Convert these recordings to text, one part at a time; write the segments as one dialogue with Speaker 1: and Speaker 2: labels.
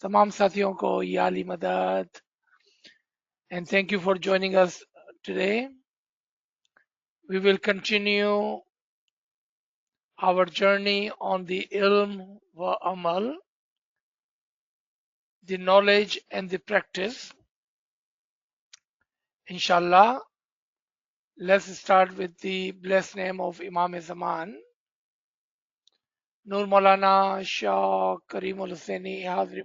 Speaker 1: तमाम साथियों को या अली मदद, and thank you for joining us today. We will continue our journey on the ilm wa amal, the knowledge and the practice. Inshallah, let's start with the blessed name of Imam Zaman. Nur Maulana Shah Karimul Hussaini Hazir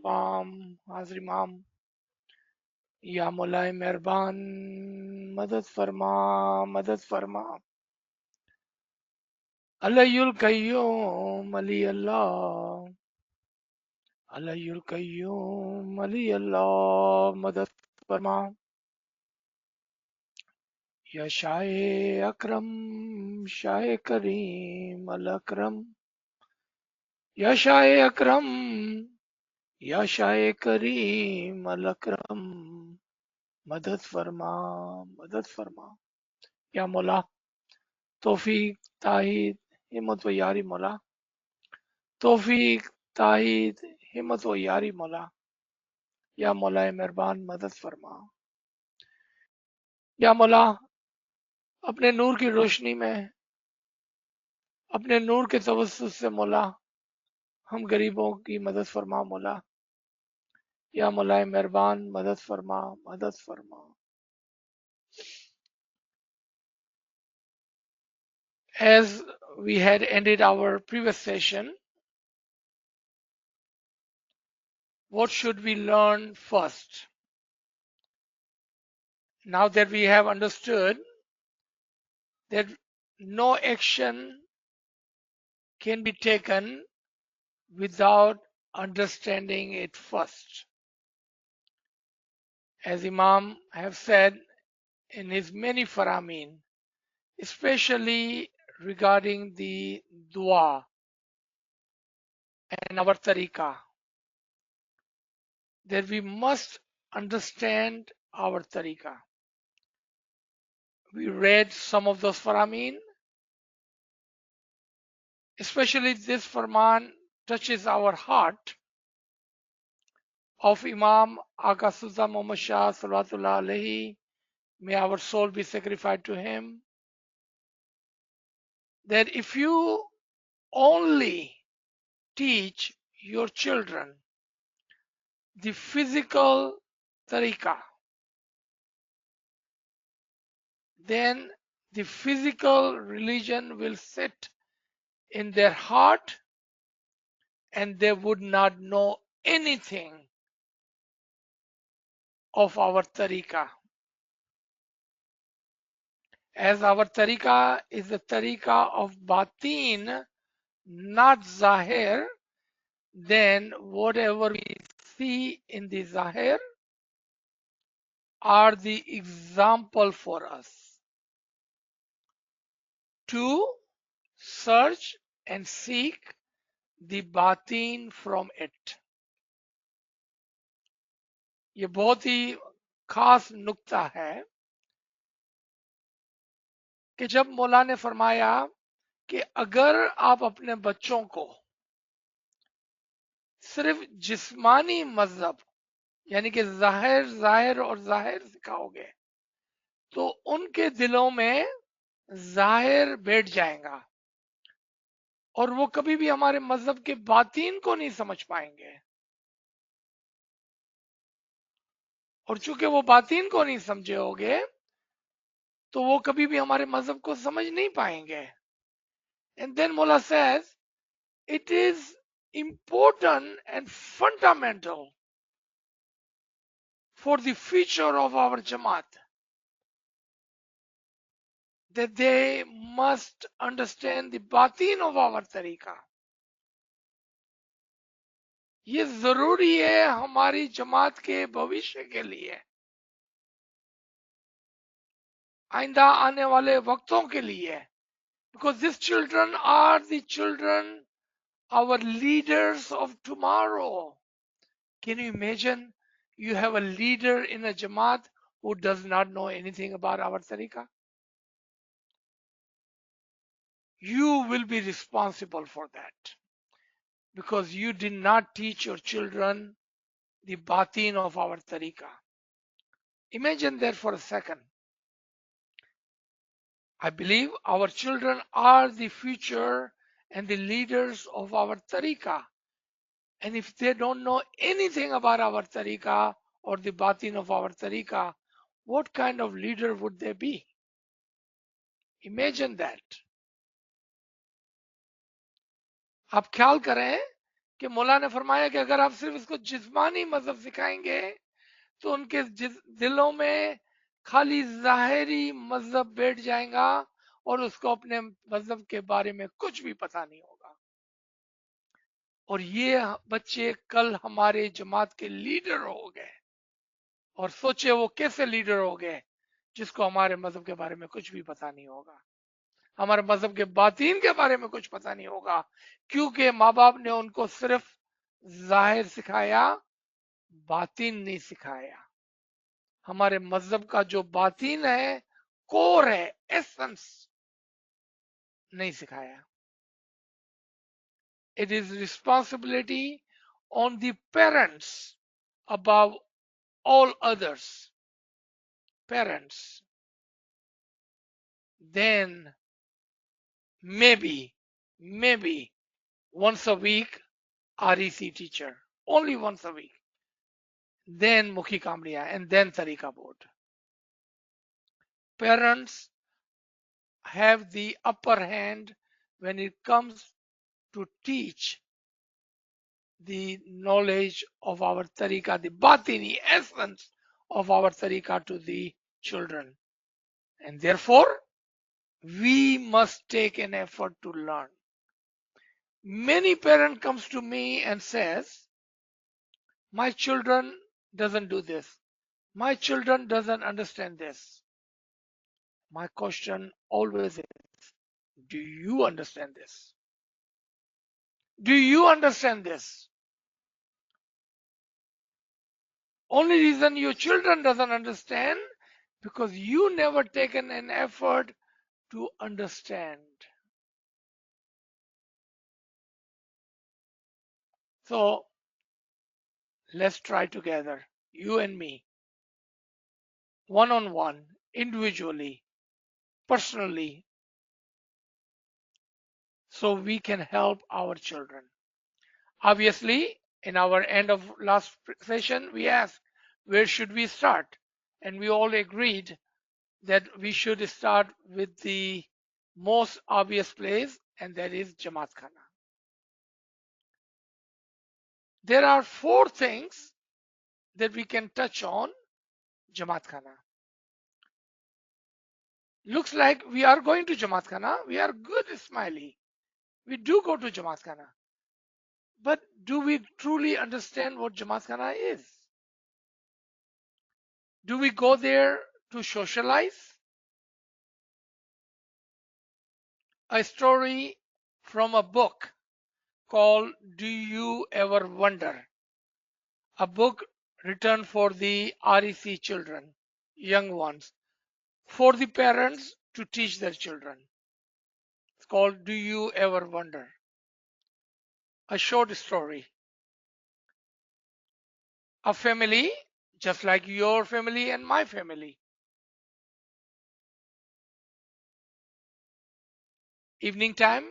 Speaker 1: Imam Ya Maulai Mehrban Madad Farma Alayul Qayyum Ali Allah Alayul Qayyum Ali Allah Madad Farma Ya Shahe Akram Shahe Kareem Al Akram Ya Shahe Akram Ya Shahe Kareem Al Akram Madad Farma Ya Mola Tawfiq Tahid Himmat wa Yari Mola तौफीक ताहिद हिम्मत व यारी मौला या मौला मेहरबान मदद फरमा या मौला अपने नूर की रोशनी में अपने नूर के तवस्सुत से मौला हम गरीबों की मदद फरमा मौला या मौला मेहरबान मदद फरमा As we had ended our previous session, what should we learn first? Now that we have understood that no action can be taken without understanding it first. As Imam have said in his many faramin, especially regarding the dua and our tariqah, that we must understand our tariqah. We read some of those faramin, especially this farman touches our heart of Imam Aka Sultan Muhammad Shah Salawatullah Alayhi. May our soul be sacrificed to him. That if you only teach your children the physical tariqah, then the physical religion will sit in their heart and they would not know anything of our tariqah. As our tariqah is the tariqah of batin, not zahir, then whatever we see in the zahir are the example for us to search and seek the batin from it. ये बहुत ही खास नुक्ता है कि जब मौला ने फरमाया कि अगर आप अपने बच्चों को सिर्फ जिस्मानी मजहब यानी कि जाहिर और जाहिर सिखाओगे तो उनके दिलों में जाहिर बैठ जाएगा और वो कभी भी हमारे मजहब के बातीन को नहीं समझ पाएंगे और चूंकि वो बातीन को नहीं समझे होगे तो वो कभी भी हमारे मजहब को समझ नहीं पाएंगे. And then Mullah says it is important and fundamental for the future of our Jamaat that they must understand the batin of our tariqa. ये जरूरी है हमारी जमात के भविष्य के लिए, आइंदा आने वाले वक्तों के लिए, because these children are the children, our leaders of tomorrow. Can you imagine you have a leader in a Jamaat who does not know anything about our tariqah? You will be responsible for that because you did not teach your children the batin of our tariqah. Imagine that for a second. I believe our children are the future and the leaders of our tariqah. And if they don't know anything about our tariqah or the batin of our tariqah, what kind of leader would they be? Imagine that. आप ख्याल करें कि मौला ने फरमाया कि अगर आप सिर्फ इसको जिस्मानी मजहब सिखाएंगे तो उनके दिलों में खाली जाहिरी मजहब बैठ जाएगा और उसको अपने मजहब के बारे में कुछ भी पता नहीं होगा। और ये बच्चे कल हमारे जमात के लीडर हो गए। और सोचे वो कैसे लीडर हो गए जिसको हमारे मजहब के बारे में कुछ भी पता नहीं होगा, हमारे मजहब के बातीन के बारे में कुछ पता नहीं होगा, क्योंकि माँ बाप ने उनको सिर्फ जाहिर सिखाया, बातीन नहीं सिखाया। हमारे मजहब का जो बातीन है, कोर है, एसेंस नहीं सिखाया। It is responsibility on the parents above all others. Parents. Then maybe once a week REC teacher, only once a week. Then Mukhi Kamriya and then Tariqa board. Parents have the upper hand when it comes to teach the knowledge of our tariqah, the batini essence of our tariqah to the children. And therefore, we must take an effort to learn. Many parent comes to me and says, my children doesn't do this. My children doesn't understand this. My question always is, do you understand this? Do you understand this? Only reason your children doesn't understand because you never taken an effort to understand. So let's try together, you and me, one-on-one, individually, personally, so we can help our children. Obviously, in our end of last session, we asked, where should we start? And we all agreed that we should start with the most obvious place, and that is Jamaat Khana. There are 4 things that we can touch on Jamaat Khana. Looks like we are going to Jamaat Khana. We are good, Ismaili. We do go to Jamaat Khana. But do we truly understand what Jamaat Khana is? Do we go there to socialize? A story from a book called Do You Ever Wonder? A book written for the REC children, young ones, for the parents to teach their children. It's called Do You Ever Wonder? A short story. A family, just like your family and my family. Evening time,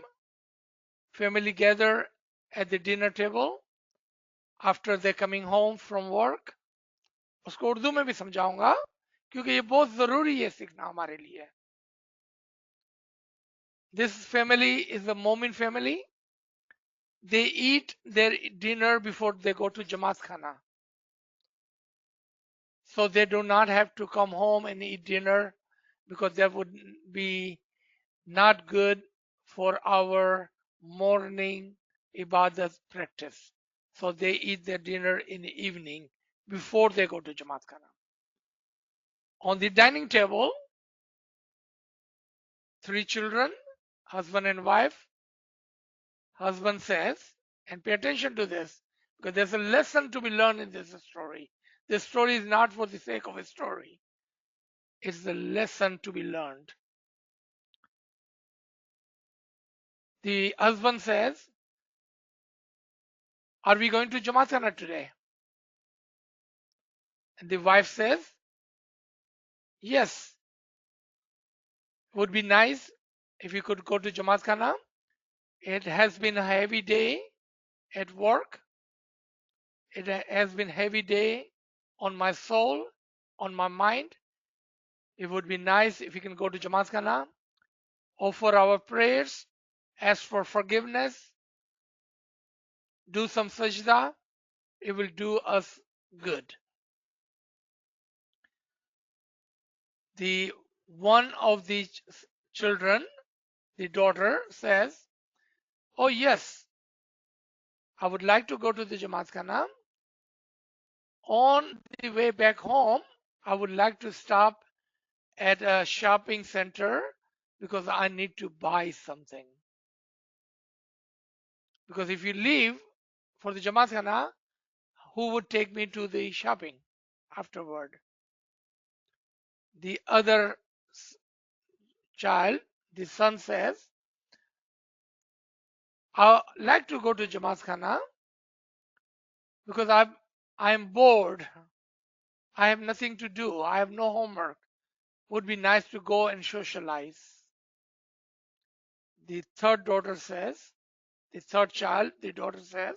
Speaker 1: family gather at the dinner table after they're coming home from work. उसको उर्दू में भी समझाऊंगा क्योंकि ये बहुत जरूरी है सीखना हमारे लिए. This family is a Momin family. They eat their dinner before they go to Jamaat Khana. So they do not have to come home and eat dinner because that would be not good for our morning ibadat practice. So they eat their dinner in the evening before they go to Jamaat Khana. On the dining table, 3 children, husband and wife. Husband says, and pay attention to this because there's a lesson to be learned in this story. This story is not for the sake of a story. It's the lesson to be learned. The husband says, are we going to Jamaat Khana today? And the wife says, yes, would be nice if you could go to Jamaat Khana. It has been a heavy day at work. It has been a heavy day on my soul, on my mind. It would be nice if you can go to Jamaat Khana, offer our prayers, ask for forgiveness, do some sajda. It will do us good. The one of the children, the daughter, says, oh yes, I would like to go to the Jamaat Khana. On the way back home, I would like to stop at a shopping center because I need to buy something. Because if you leave for the Jamaat Khana, who would take me to the shopping afterward? The other child, the son, says, I like to go to Jamaat Khana because I'm bored. I have nothing to do. I have no homework. Would be nice to go and socialize. The third daughter says, the third child, the daughter says,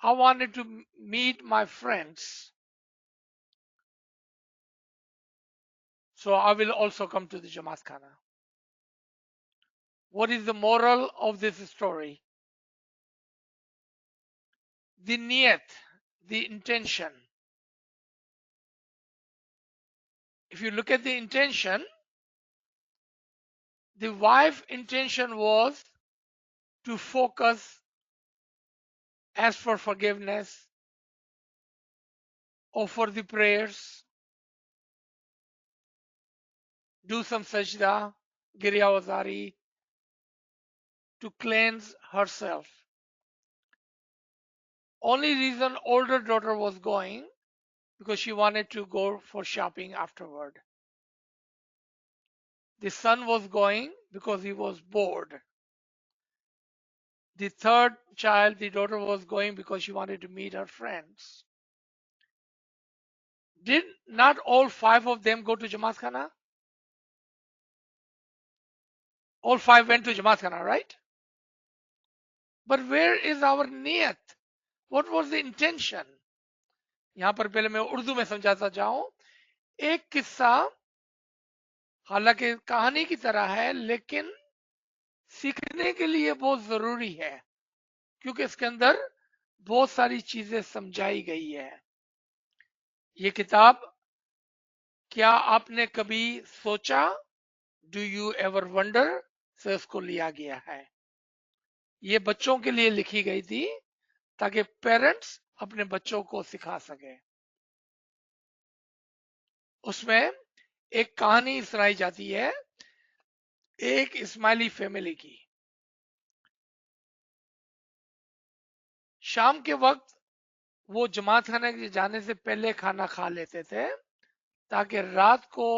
Speaker 1: I wanted to meet my friends. So I will also come to the Jamaat Khana. What is the moral of this story? The niyat, the intention. If you look at the intention, the wife's intention was to focus, ask for forgiveness, offer the prayers, do some sajda, giryawazari, to cleanse herself. Only reason older daughter was going because she wanted to go for shopping afterward. The son was going because he was bored. The third child, the daughter, was going because she wanted to meet her friends. Did not all five of them go to Jamaat Khana? All five went to Jamaat Khana, right? But where is our niyat? What was the intention? यहां पर पहले मैं उर्दू में समझाता जाऊं. एक किस्सा हालांकि कहानी की तरह है लेकिन सीखने के लिए बहुत जरूरी है क्योंकि इसके अंदर बहुत सारी चीजें समझाई गई है. ये किताब क्या आपने कभी सोचा, डू यू एवर वंडर, से उसको लिया गया है. ये बच्चों के लिए लिखी गई थी ताकि पेरेंट्स अपने बच्चों को सिखा सके. उसमें एक कहानी सुनाई जाती है एक इस्माइली फैमिली की. शाम के वक्त वो जमात खाने के जाने से पहले खाना खा लेते थे ताकि रात को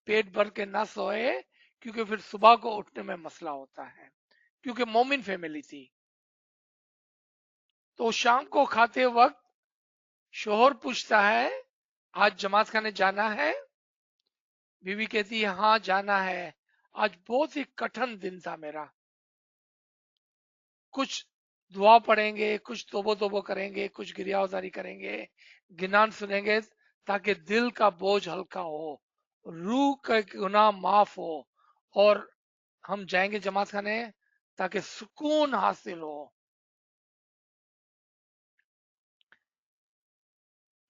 Speaker 1: पेट भर के ना सोए क्योंकि फिर सुबह को उठने में मसला होता है, क्योंकि मोमिन फैमिली थी. तो शाम को खाते वक्त शोहर पूछता है, आज जमात खाने जाना है? बीवी कहती है हाँ जाना है, आज बहुत ही कठिन दिन था मेरा. कुछ दुआ पढ़ेंगे, कुछ तोबो तोबो करेंगे, कुछ गिरियावजारी करेंगे, गिनान सुनेंगे ताकि दिल का बोझ हल्का हो, रूह का गुनाह माफ हो और हम जाएंगे जमात खाने ताकि सुकून हासिल हो.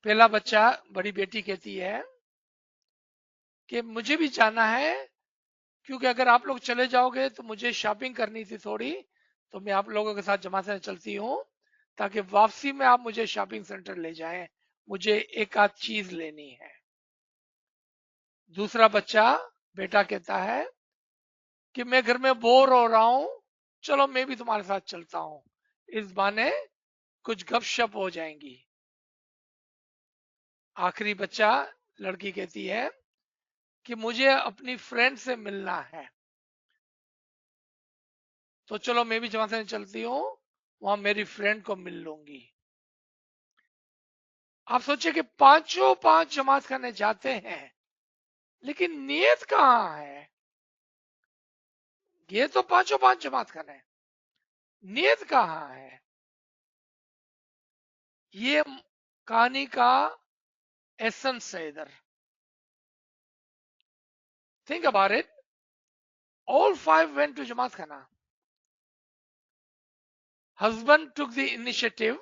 Speaker 1: पहला बच्चा, बड़ी बेटी कहती है कि मुझे भी जाना है क्योंकि अगर आप लोग चले जाओगे तो मुझे शॉपिंग करनी थी थोड़ी, तो मैं आप लोगों के साथ जमात खाने चलती हूँ ताकि वापसी में आप मुझे शॉपिंग सेंटर ले जाएं, मुझे एक आध चीज लेनी है. दूसरा बच्चा, बेटा, कहता है कि मैं घर में बोर हो रहा हूं, चलो मैं भी तुम्हारे साथ चलता हूं, इस बहाने कुछ गपशप हो जाएंगी. आखिरी बच्चा, लड़की, कहती है कि मुझे अपनी फ्रेंड से मिलना है, तो चलो मैं भी जमात से चलती हूँ, वहां मेरी फ्रेंड को मिल लूंगी. आप सोचिए कि पांचों पांच जमात खाने जाते हैं, लेकिन नियत कहाँ है? ये तो पांचों पांच जमात खाने, नियत कहाँ है? ये कहानी का एसेंस है इधर. Think about it. All five went to Jamaat Khana. Husband took the initiative.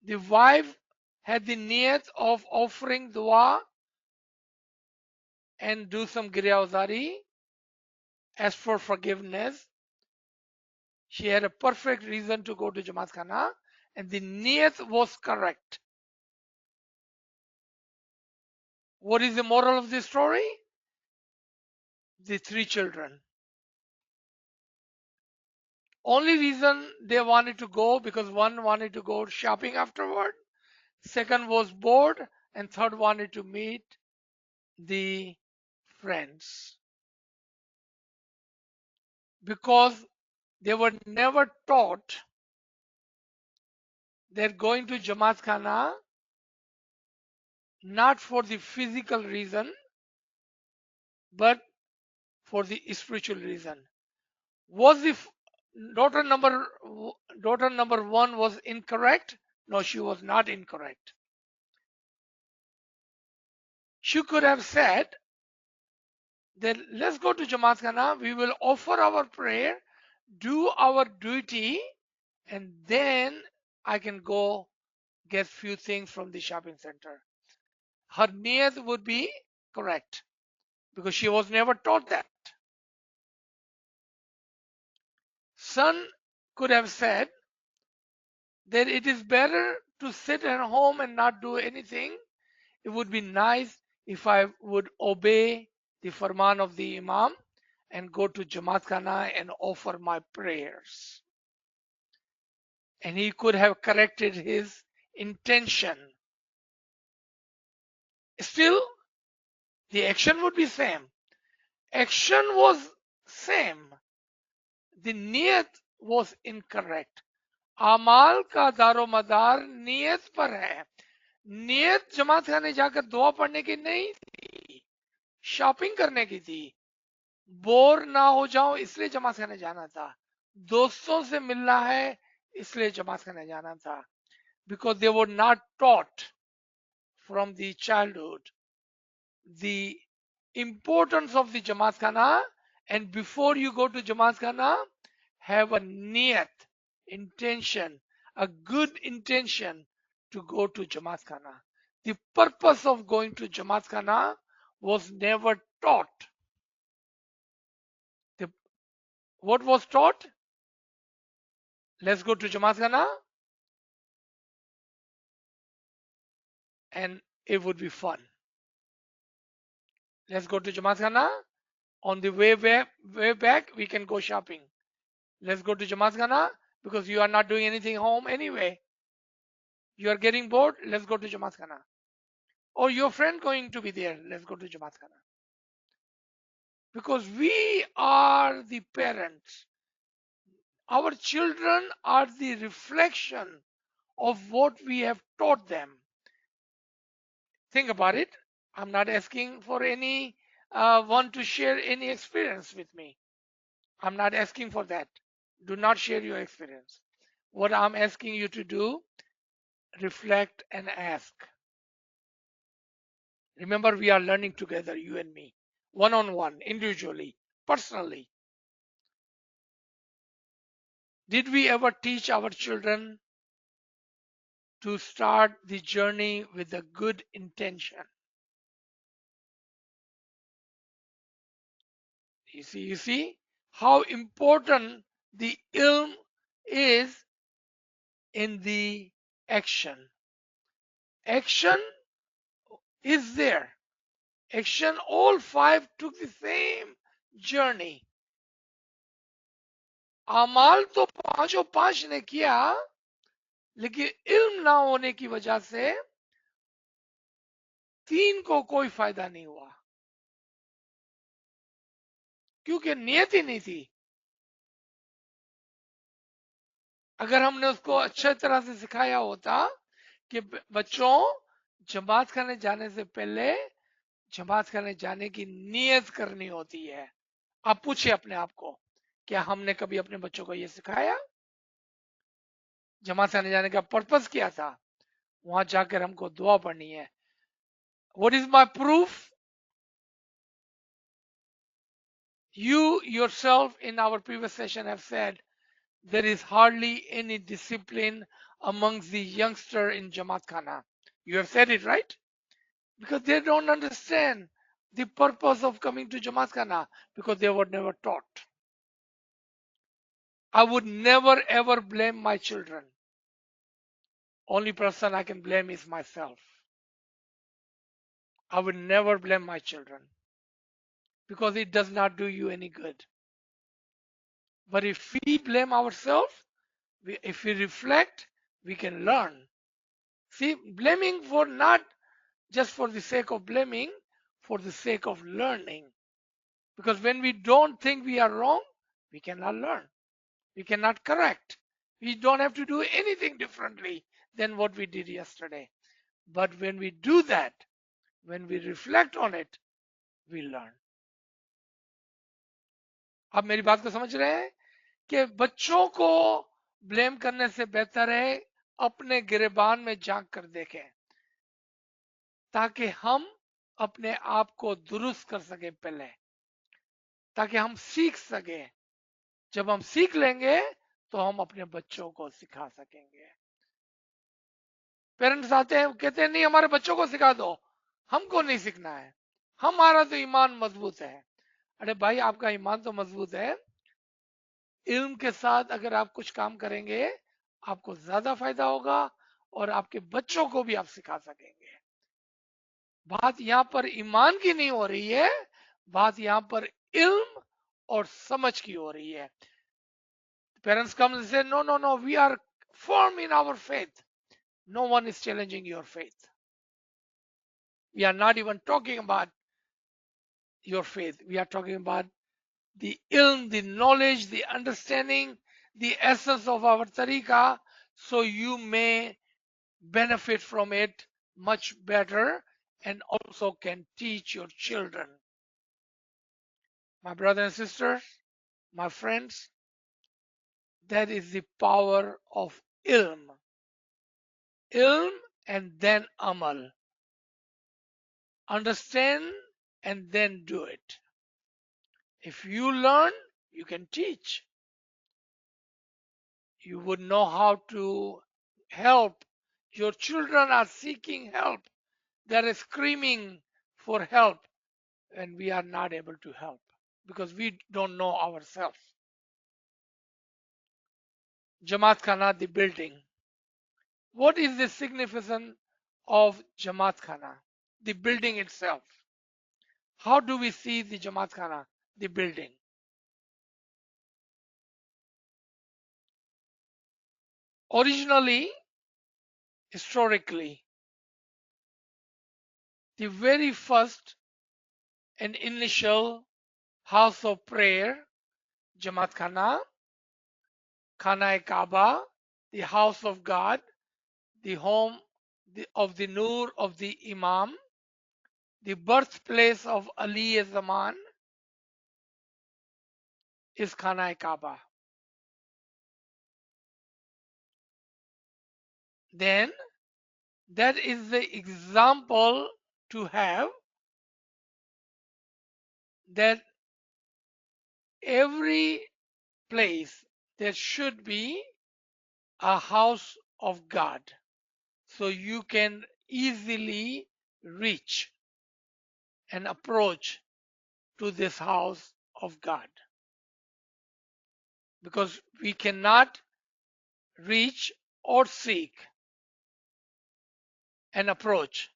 Speaker 1: The wife had the niyat of offering dua and do some giryawzari. As for forgiveness, she had a perfect reason to go to Jamaat Khana, and the niyat was correct. What is the moral of the story? The three children. Only reason they wanted to go because one wanted to go shopping afterward, second was bored, and third wanted to meet the friends. Because they were never taught that going to Jamaat Khana not for the physical reason but for the spiritual reason. Was the daughter number daughter number one was incorrect? No, she was not incorrect. She could have said that let's go to Jamaat Khana, we will offer our prayer, do our duty, and then I can go get few things from the shopping center. Her niyat would be correct because she was never taught that. Son could have said that it is better to sit at home and not do anything. It would be nice if I would obey the farman of the Imam and go to Jamaat Khana and offer my prayers. And he could have corrected his intention. Still, the action would be same. Action was same. The niyat was incorrect. अमाल का दारोमदार नियत पर है. नियत जमात खाने जाकर दुआ पढ़ने की नहीं थी, शॉपिंग करने की थी. बोर ना हो जाओ इसलिए जमात खाने जाना था, दोस्तों से मिलना है इसलिए जमात खाने जाना था. Because they were not taught from the childhood the importance of the Jamaat Khana, and before you go to Jamaat Khana, have a niyat, intention, a good intention to go to Jamaat Khana. The purpose of going to Jamaat Khana was never taught. The, what was taught? Let's go to Jamaat Khana and it would be fun. Let's go to Jamaat Khana. On the way back, we can go shopping. Let's go to Jamaat Khana because you are not doing anything home anyway. You are getting bored, let's go to Jamaat Khana. Or your friend going to be there, let's go to Jamaat Khana. Because we are the parents. Our children are the reflection of what we have taught them. Think about it. I'm not asking for any one to share any experience with me. I'm not asking for that. Do not share your experience. What I'm asking you to do, reflect and ask. Remember, we are learning together, you and me, one on one, individually, personally. Did we ever teach our children to start the journey with a good intention? You see how important the ilm is in the action. Action is there. Action, all five took the same journey. अमाल तो पांचों पांच ने किया, लेकिन इल्म ना होने की वजह से तीन को कोई फायदा नहीं हुआ, क्योंकि नियत ही नहीं थी. अगर हमने उसको अच्छे तरह से सिखाया होता कि बच्चों, जमात खाने जाने से पहले जमात खाने जाने की नियत करनी होती है। आप पूछिए अपने आप को, क्या हमने कभी अपने बच्चों को यह सिखाया? जमात खाने जाने का पर्पस क्या था? वहां जाकर हमको दुआ पढ़नी है। What is my proof? You yourself in our previous session have said there is hardly any discipline amongst the youngster in Jamaat Khana. You have said it, right? Because they don't understand the purpose of coming to Jamaat Khana because they were never taught. I would never ever blame my children. Only person I can blame is myself. I would never blame my children because it does not do you any good. But if we blame ourselves, if we reflect, we can learn. See, blaming for not just for the sake of blaming, for the sake of learning. Because when we don't think we are wrong, we cannot learn. We cannot correct. We don't have to do anything differently than what we did yesterday. But when we do that, when we reflect on it, we learn. आप मेरी बात को समझ रहे हैं कि बच्चों को ब्लेम करने से बेहतर है अपने गिरेबान में झांक कर देखें, ताकि हम अपने आप को दुरुस्त कर सके पहले, ताकि हम सीख सके। जब हम सीख लेंगे तो हम अपने बच्चों को सिखा सकेंगे। पेरेंट्स आते हैं, कहते हैं नहीं हमारे बच्चों को सिखा दो, हमको नहीं सीखना है, हमारा तो ईमान मजबूत है। अरे भाई, आपका ईमान तो मजबूत है, इल्म के साथ अगर आप कुछ काम करेंगे आपको ज्यादा फायदा होगा और आपके बच्चों को भी आप सिखा सकेंगे। बात यहाँ पर ईमान की नहीं हो रही है, बात यहाँ पर इल्म और समझ की हो रही है। Parents come and say, no, no, no, we are firm in our faith. No one is challenging your faith. We are not even talking about your faith. We are talking about the ilm, the knowledge, the understanding, the essence of our tariqah, so you may benefit from it much better and also can teach your children. My brothers and sisters, my friends, that is the power of ilm. Ilm and then amal. Understand and then do it. If you learn, you can teach. You would know how to help. Your children are seeking help. They are screaming for help, and we are not able to help because we don't know ourselves. Jamaat Khana, the building. What is the significance of Jamaat Khana, the building itself? How do we see the Jamaat Khana, the building? Originally, historically, the very first and initial house of prayer, Jamaat Khana, Khana-e-Kaaba, the house of God, the home of the Noor of the Imam, the birthplace of Ali Zaman is Khana-e-Kaaba. Then that is the example to have that every place there should be a house of God, so you can easily reach and approach to this house of God, because we cannot reach or seek and approach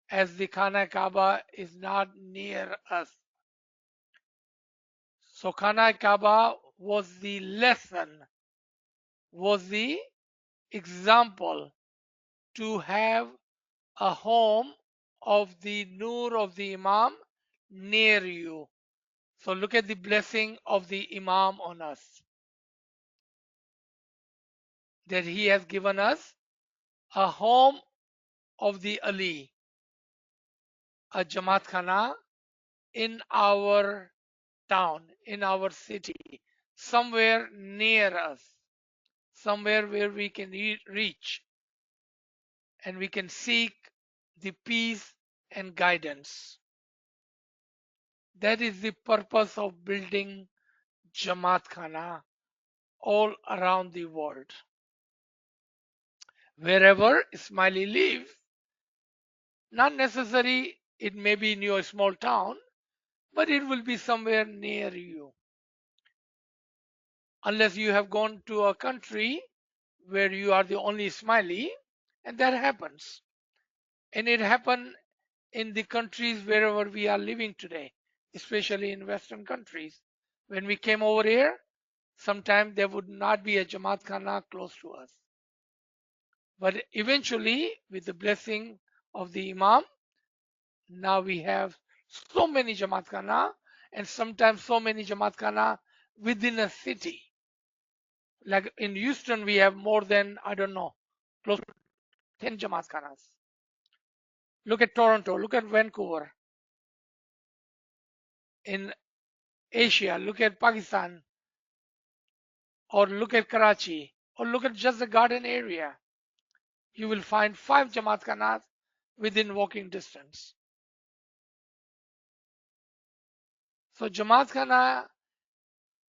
Speaker 1: as the Khana Kaaba is not near us. So Khana Kaaba was the lesson, was the example to have a home of the Noor of the Imam near you. So look at the blessing of the Imam on us. that He has given us a home of the Ali, a Jamaat Khana in our town, in our city, somewhere near us, somewhere where we can reach and we can seek the peace and guidance. That is the purpose of building Jamaat Khana all around the world. Wherever Ismaili live, not necessary it may be in your small town, but it will be somewhere near you. Unless you have gone to a country where you are the only Ismaili, and that happens. And it happened in the countries wherever we are living today, especially in Western countries. When we came over here, sometimes there would not be a Jamaat Khana close to us. But eventually, with the blessing of the Imam, now we have so many Jamaat Khana and sometimes so many Jamaat Khana within a city. Like in Houston, we have more than, I don't know, close to 10 Jamaat Khanas. Look at Toronto, look at Vancouver. In Asia, look at Pakistan, or look at Karachi, or look at just the garden area. You will find 5 Jamaat Khanas within walking distance. So Jamaat Khana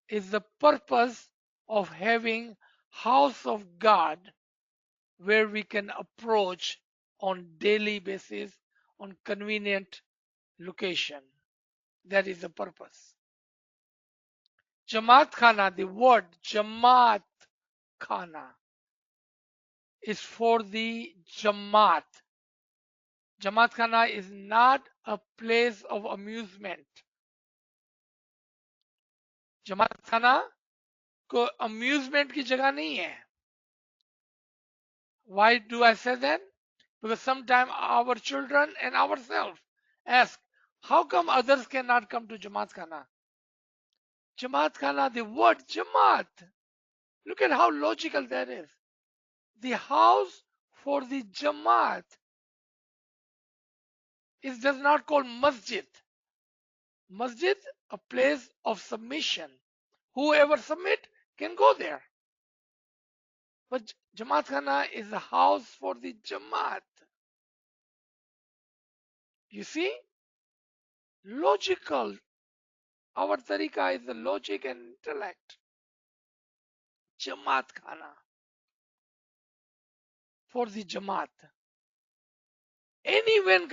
Speaker 1: is the purpose of having house of God where we can approach on daily basis on convenient location. That is the purpose. Jamaat Khana, the word Jamaat Khana is for the Jamaat. Jamaat Khana is not a place of amusement. Jamaat Khana को amusement की जगह नहीं है. Why do I say that? Because sometimes our children and ourselves ask, how come others cannot come to Jamaat Khana? Jamaat Khana, the word Jamaat. Look at how logical that is. The house for the Jamaat is does not call masjid. Masjid, a place of submission. Whoever submit can go there. But Jamaat Khana is a house for the Jamaat. You see? Logical. Our tariqa is the logic and intellect. Jamaat Khana. For the Jamaat. Anyone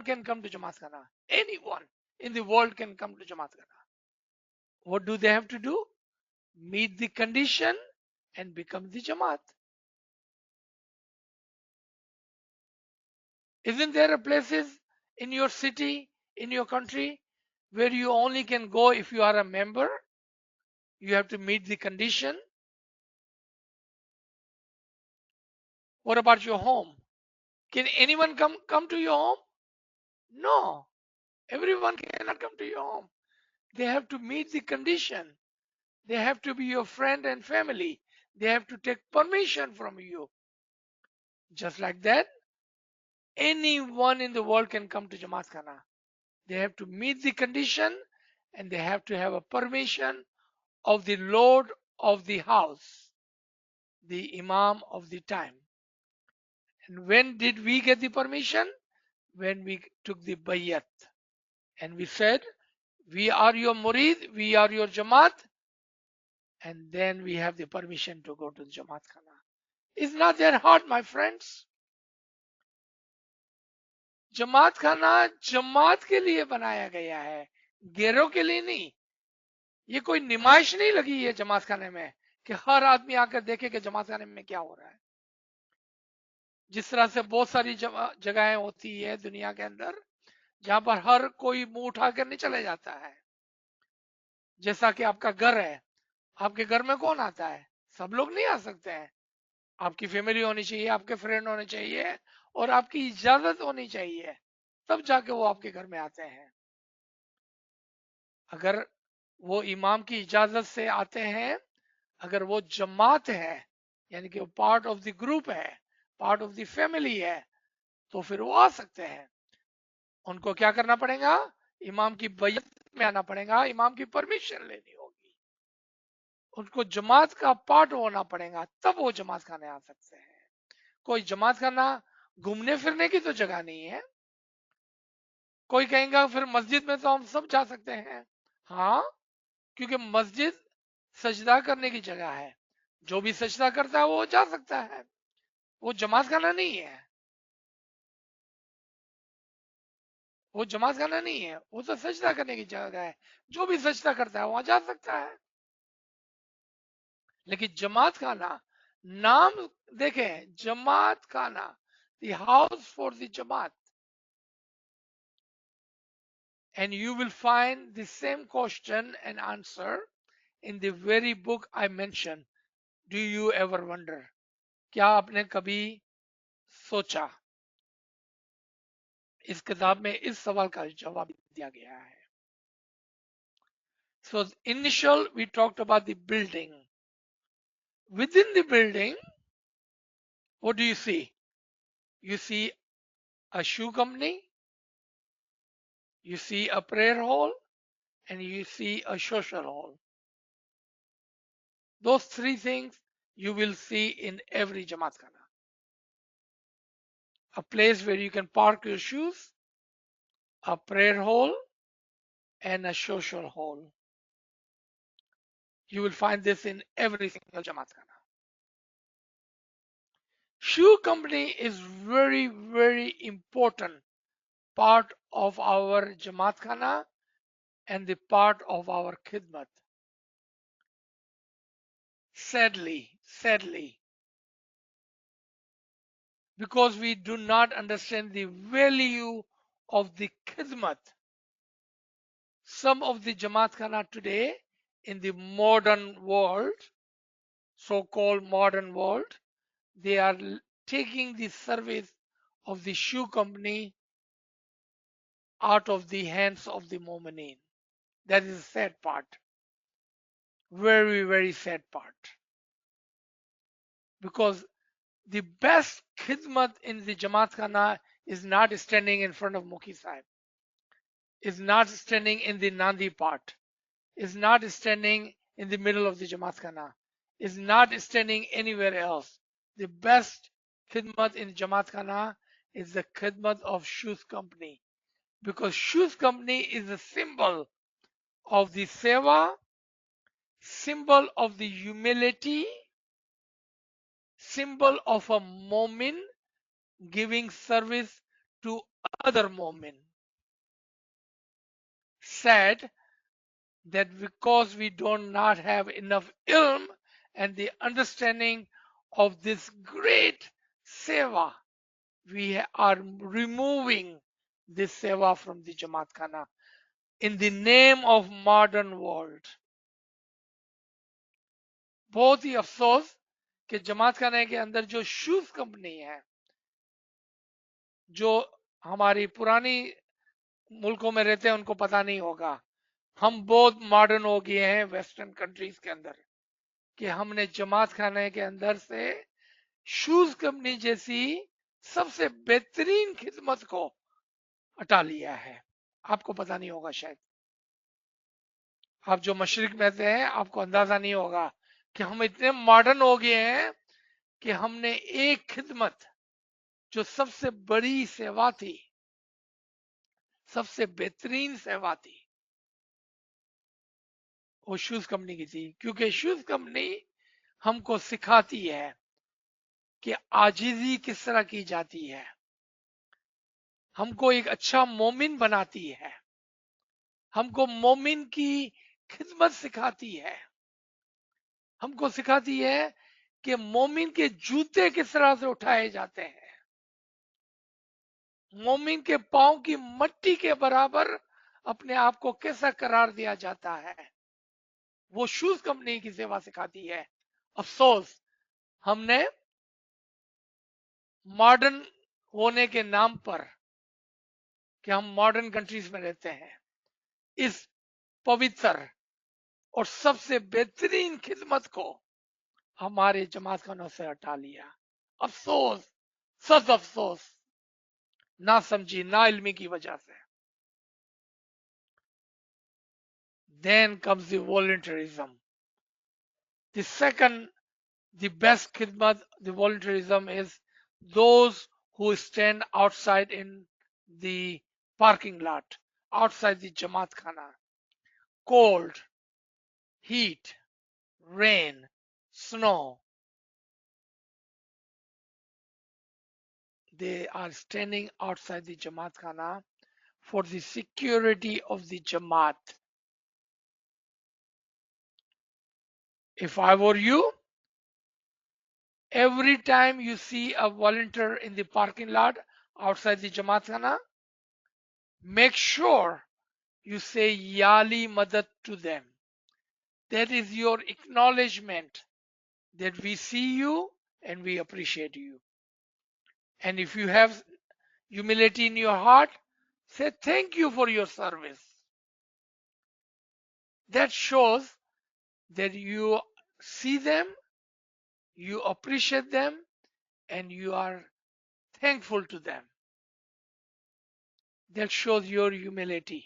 Speaker 1: can come to Jamaat Khana. Anyone in the world can come to Jamaat Khana. What do they have to do? Meet the condition and become the Jamaat. Isn't there a places in your city, in your country, where you only can go if you are a member? You have to meet the condition. What about your home? Can anyone come to your home? No. Everyone cannot come to your home. They have to meet the condition. They have to be your friend and family. They have to take permission from you. Just like that, anyone in the world can come to Jamaat Khana. They have to meet the condition and they have to have a permission of the Lord of the house, the Imam of the time. And when did we get the permission? When we took the bayat and we said, we are your murid, we are your Jamaat, and then we have the permission to go to the Jamaat Khana. It's not that hard, my friends. जमात खाना जमात के लिए बनाया गया है, गेरों के लिए नहीं. ये कोई नुमाइश नहीं लगी है जमात खाने में कि हर आदमी आकर देखे कि जमात खाने में क्या हो रहा है. जिस तरह से बहुत सारी जगहें होती है दुनिया के अंदर जहां पर हर कोई मुंह उठाकर नहीं चले जाता है. जैसा कि आपका घर है, आपके घर में कौन आता है? सब लोग नहीं आ सकते हैं. आपकी फैमिली होनी चाहिए, आपके फ्रेंड होने चाहिए और आपकी इजाजत होनी चाहिए, तब जाके वो आपके घर में आते हैं. अगर वो इमाम की इजाजत से आते हैं, अगर वो जमात है, यानी कि वो पार्ट ऑफ द ग्रुप है, पार्ट ऑफ द फैमिली है, तो फिर वो आ सकते हैं। उनको क्या करना पड़ेगा? इमाम की बैयत में आना पड़ेगा, इमाम की परमिशन लेनी होगी, उनको जमात का पार्ट होना पड़ेगा, तब वो जमात खाने आ सकते हैं। कोई जमात खाना घूमने फिरने की तो जगह नहीं है। कोई कहेगा फिर मस्जिद में तो हम सब जा सकते हैं। हाँ, क्योंकि मस्जिद सजदा करने की जगह है, जो भी सजदा करता है वो जा सकता है, वो जमात खाना नहीं है, वो जमात खाना नहीं है, वो तो सजदा करने की जगह है, जो भी सजदा करता है वहां जा सकता है। लेकिन जमात खाना नाम देखें, जमात खाना, the house for the Jamaat, and you will find the same question and answer in the very book I mentioned. Do you ever wonder? क्या आपने कभी सोचा? इस किताब में इस सवाल का जवाब दिया गया है। So initial we talked about the building. Within the building, what do you see? You see a shoe company, you see a prayer hall, and you see a social hall. Those three things you will see in every Jamaat Khana. A place where you can park your shoes, a prayer hall, and a social hall. You will find this in every single Jamaat Khana. Shoe company is very, very important part of our Jamaat Khana and the part of our Khidmat. Sadly, because we do not understand the value of the Khidmat, some of the Jamaat Khana today in the modern world, so-called modern world, they are taking the service of the shoe company out of the hands of the Mu'mineen. That is the sad part. Very, very sad part. Because the best khidmat in the Jamaat Khana is not standing in front of Mukhi Sahib, is not standing in the Nandi part, is not standing in the middle of the Jamaat Khana, is not standing anywhere else. The best khidmat in Jamaat Khana is the khidmat of shoes company, because shoes company is a symbol of the seva, symbol of the humility, symbol of a mu'min giving service to other mu'min. Sad that because we do not have enough ilm and the understanding of this great seva, we are removing this seva from the Jamaat Khana in the name of modern world. बहुत ही अफसोस कि जमात खाने के अंदर जो shoes company है, जो हमारी पुरानी मुल्कों में रहते हैं उनको पता नहीं होगा, हम बहुत मॉडर्न हो गए हैं वेस्टर्न कंट्रीज के अंदर, कि हमने जमात खाने के अंदर से शूज कंपनी जैसी सबसे बेहतरीन खिदमत को हटा लिया है। आपको पता नहीं होगा शायद, आप जो मशरिक में से हैं आपको अंदाजा नहीं होगा कि हम इतने मॉडर्न हो गए हैं कि हमने एक खिदमत जो सबसे बड़ी सेवा थी, सबसे बेहतरीन सेवा थी, वो शूज कंपनी की थी। क्योंकि शूज कंपनी हमको सिखाती है कि आजिजी किस तरह की जाती है, हमको एक अच्छा मोमिन बनाती है, हमको मोमिन की खिदमत सिखाती है, हमको सिखाती है कि मोमिन के जूते किस तरह से उठाए जाते हैं, मोमिन के पांव की मट्टी के बराबर अपने आप को कैसा करार दिया जाता है, वो शूज कंपनी की सेवा सिखाती है। अफसोस हमने मॉडर्न होने के नाम पर, कि हम मॉडर्न कंट्रीज में रहते हैं, इस पवित्र और सबसे बेहतरीन खिदमत को हमारे जमात खानों से हटा लिया। अफसोस, सच अफसोस, ना समझी ना इल्मी की वजह से। Then comes the voluntarism. The second, the best khidmat, the voluntarism is those who stand outside in the parking lot, outside the Jamaat Khana. Cold, heat, rain, snow. They are standing outside the Jamaat Khana for the security of the Jamaat. If I were you, every time you see a volunteer in the parking lot outside the Jamaat Khana, make sure you say Yali Madad to them. That is your acknowledgement that we see you and we appreciate you. And if you have humility in your heart, say thank you for your service. That shows that you see them, you appreciate them, and you are thankful to them. That shows your humility.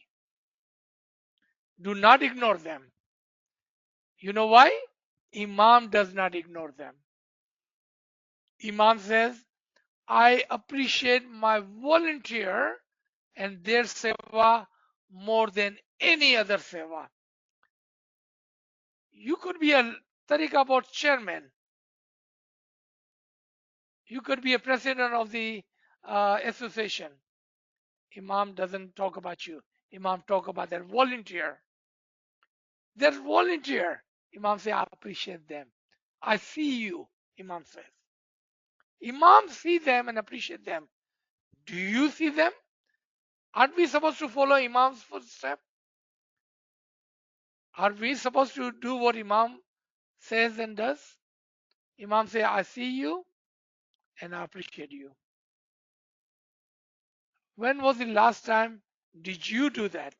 Speaker 1: Do not ignore them. You know why? Imam does not ignore them. Imam says, I appreciate my volunteer and their seva more than any other seva. You could be a Tariqa board chairman. You could be a president of the association. Imam doesn't talk about you. Imam talk about their volunteer. Their volunteer. Imam say, I appreciate them. I see you, Imam says. Imam see them and appreciate them. Do you see them? Aren't we supposed to follow Imam's footsteps? Are we supposed to do what Imam says and does? Imam say, I see you and I appreciate you. When was the last time did you do that?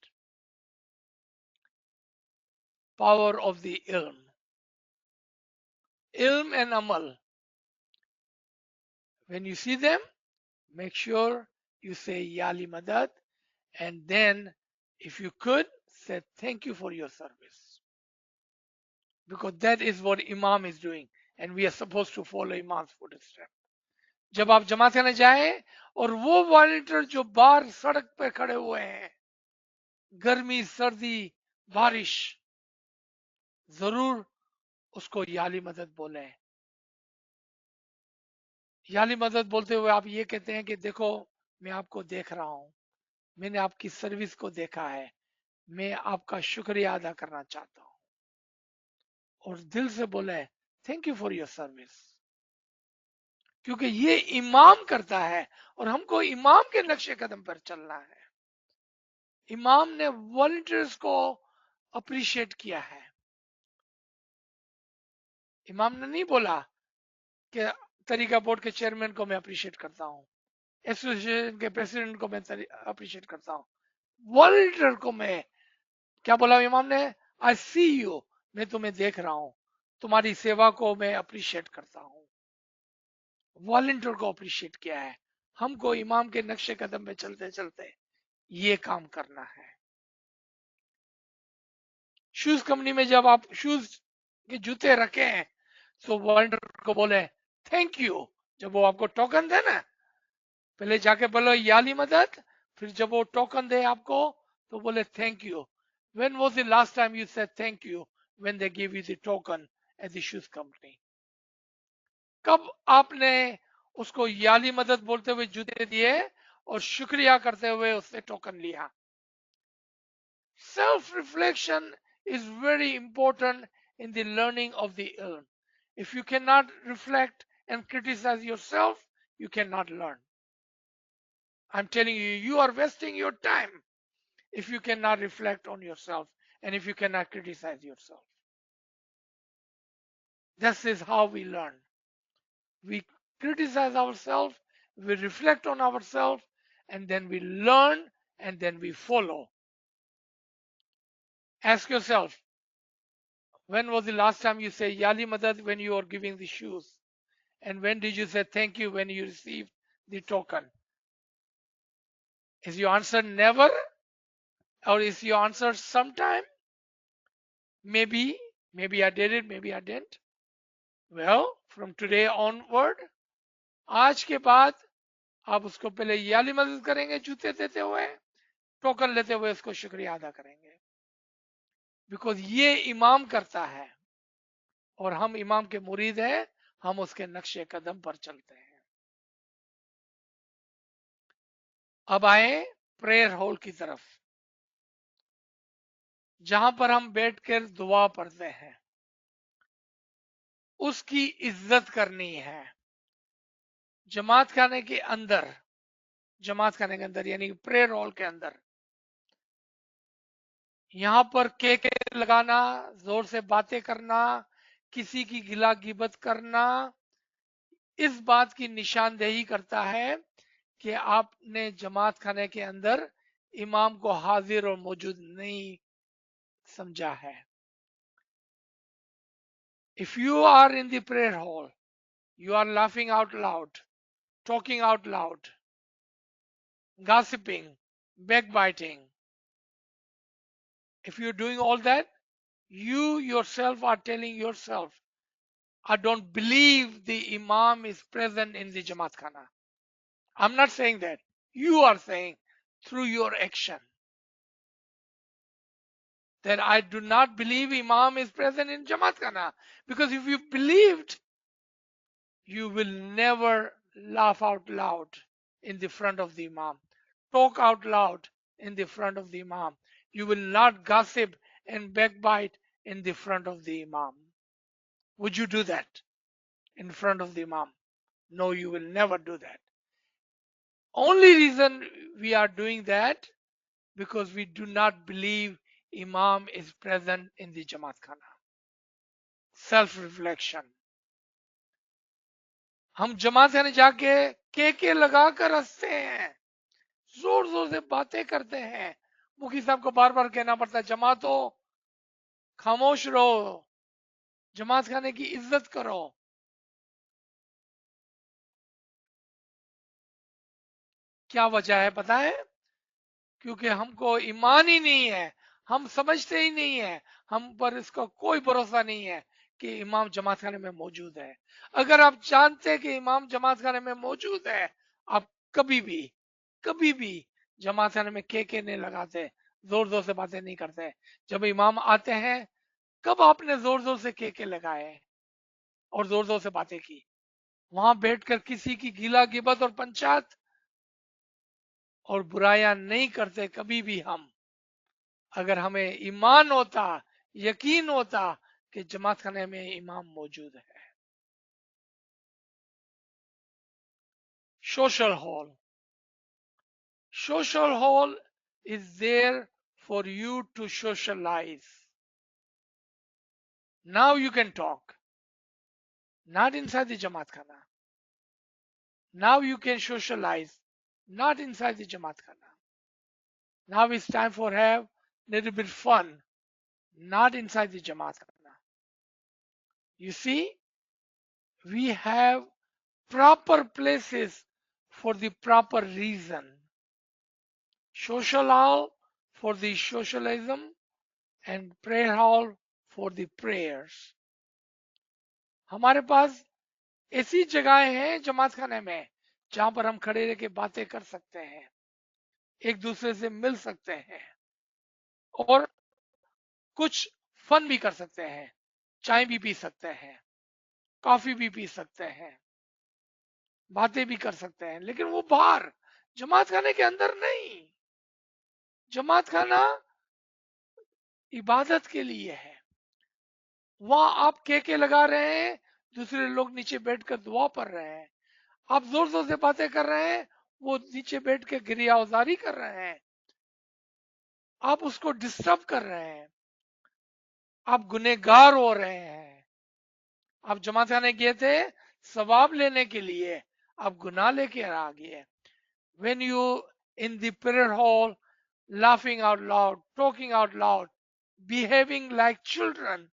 Speaker 1: Power of the ilm. Ilm and amal. When you see them, make sure you say Yali Madad, and then if you could, say thank you for your service. Because that is what Imam is doing, and we are supposed to follow Imam's footsteps. जब आप जमात खाने जाएं और वो volunteer जो बाहर सड़क पे खड़े हुए हैं, गर्मी सर्दी बारिश, जरूर उसको याली मदद बोले। याली मदद बोलते हुए आप ये कहते हैं कि देखो मैं आपको देख रहा हूं, मैंने आपकी सर्विस को देखा है, मैं आपका शुक्रिया अदा करना चाहता हूं, और दिल से बोले thank you for your service. क्योंकि ये इमाम करता है और हमको इमाम के नक्शे कदम पर चलना है। इमाम ने वॉलंटियर्स को अप्रिशिएट किया है। इमाम ने नहीं बोला कि तरीका बोर्ड के चेयरमैन को मैं अप्रिशिएट करता हूं, एसोसिएशन के प्रेसिडेंट को मैं अप्रिशिएट करता हूं, वॉलंटियर को मैं क्या बोला इमाम ने? आई सी यू, मैं तुम्हें देख रहा हूं, तुम्हारी सेवा को मैं अप्रिशिएट करता हूं। वॉलंटियर को अप्रिशिएट किया है। हमको इमाम के नक्शे कदम पे चलते चलते ये काम करना है। शूज कंपनी में जब आप शूज के जूते रखे हैं तो वॉलंटियर को बोले थैंक यू। जब वो आपको टोकन दे ना, पहले जाके बोलो याली मदद, फिर जब वो टोकन दे आपको तो बोले thank you. When was the last time you said thank you when they give you the token at the shoes company? कब आपने उसको याली मदद बोलते हुए जूते दिए और शुक्रिया करते हुए उससे टोकन लिया? Self reflection is very important in the learning of the ilm. If you cannot reflect and criticize yourself, you cannot learn. I'm telling you, you are wasting your time if you cannot reflect on yourself and if you cannot criticize yourself. This is how we learn. We criticize ourselves, we reflect on ourselves, and then we learn and then we follow. Ask yourself, When was the last time you say Yali Madad when you are giving the shoes? And when did you say thank you when you received the token? Is your answer never? Or is your answer sometime? Maybe, maybe I did it, maybe I didn't. Well, from today onward, आज के बाद आप उसको पहले याली मदद करेंगे जूते देते हुए, टोकन लेते हुए उसको शुक्रिया अदा करेंगे, बिकॉज ये इमाम करता है और हम इमाम के मुरीद हैं, हम उसके नक्शे कदम पर चलते हैं। अब आए प्रेयर हॉल की तरफ, जहां पर हम बैठकर दुआ पढ़ते हैं। उसकी इज्जत करनी है। जमात खाने के अंदर, जमात खाने के अंदर यानी प्रेयर हॉल के अंदर, यहां पर केक लगाना, जोर से बातें करना, किसी की गिला गिबत करना, इस बात की निशानदेही करता है कि आपने जमात खाने के अंदर इमाम को हाजिर और मौजूद नहीं समझा है। If you are in the prayer hall, you are laughing out loud, talking out loud, gossiping, backbiting. If you're doing all that, you yourself are telling yourself, I don't believe the Imam is present in the Jamaat Khana. I'm not saying that. You are saying through your action that I do not believe Imam is present in Jamaat Khana. Because if you believed, you will never laugh out loud in the front of the Imam, talk out loud in the front of the Imam. You will not gossip and backbite in the front of the Imam. Would you do that in front of the Imam? No, you will never do that. Only reason we are doing that because we do not believe Imam is present in the Jamaat Khana. Self-reflection. हम जमात खाने जाके केके लगा कर हंसते हैं, जोर जोर से बातें करते हैं। मुखी साहब को बार बार कहना पड़ता है, जमातो खामोश रहो, जमात खाने की इज्जत करो। क्या वजह है पता है? क्योंकि हमको ईमान ही नहीं है, हम समझते ही नहीं है, हम पर इसका कोई भरोसा नहीं है कि इमाम जमात खाने में मौजूद है। अगर आप जानते कि इमाम जमात खाने में मौजूद है, आप कभी भी जमात खाने में केके नहीं लगाते, जोर जोर से बातें नहीं करते। जब इमाम आते हैं, कब आपने जोर जोर से केके लगाए और जोर जोर से बातें की? वहां बैठकर किसी की गीला गिबत और पंचायत और बुराइयां नहीं करते कभी भी हम। अगर हमें ईमान होता, यकीन होता कि जमात खाने में इमाम मौजूद है। Social hall. Social hall is there for you to socialize. Now you can talk. Not inside the Jamaat Khana. Now you can socialize. Not inside the Jamaat Khana. Now it's time for have little bit fun. Not inside the Jamaat Khana. You see, we have proper places for the proper reason. Social hall for the socialism and prayer hall for the prayers. हमारे पास ऐसी जगहें हैं जमात खाने में जहां पर हम खड़े रह के बातें कर सकते हैं, एक दूसरे से मिल सकते हैं और कुछ फन भी कर सकते हैं। चाय भी पी सकते हैं, कॉफी भी पी सकते हैं, बातें भी कर सकते हैं, लेकिन वो बाहर जमात खाने के अंदर नहीं। जमात खाना इबादत के लिए है। वहां आप केके लगा रहे हैं, दूसरे लोग नीचे बैठकर दुआ पढ़ रहे हैं, आप जोर जोर से बातें कर रहे हैं, वो नीचे बैठ के गिरियावजारी कर रहे हैं, आप उसको डिस्टर्ब कर रहे हैं, आप गुनहगार हो रहे हैं। आप जमात खाने गए थे सवाब लेने के लिए, आप गुनाह लेके आ गए। When you in the prayer hall, laughing out loud, talking out loud, behaving like children,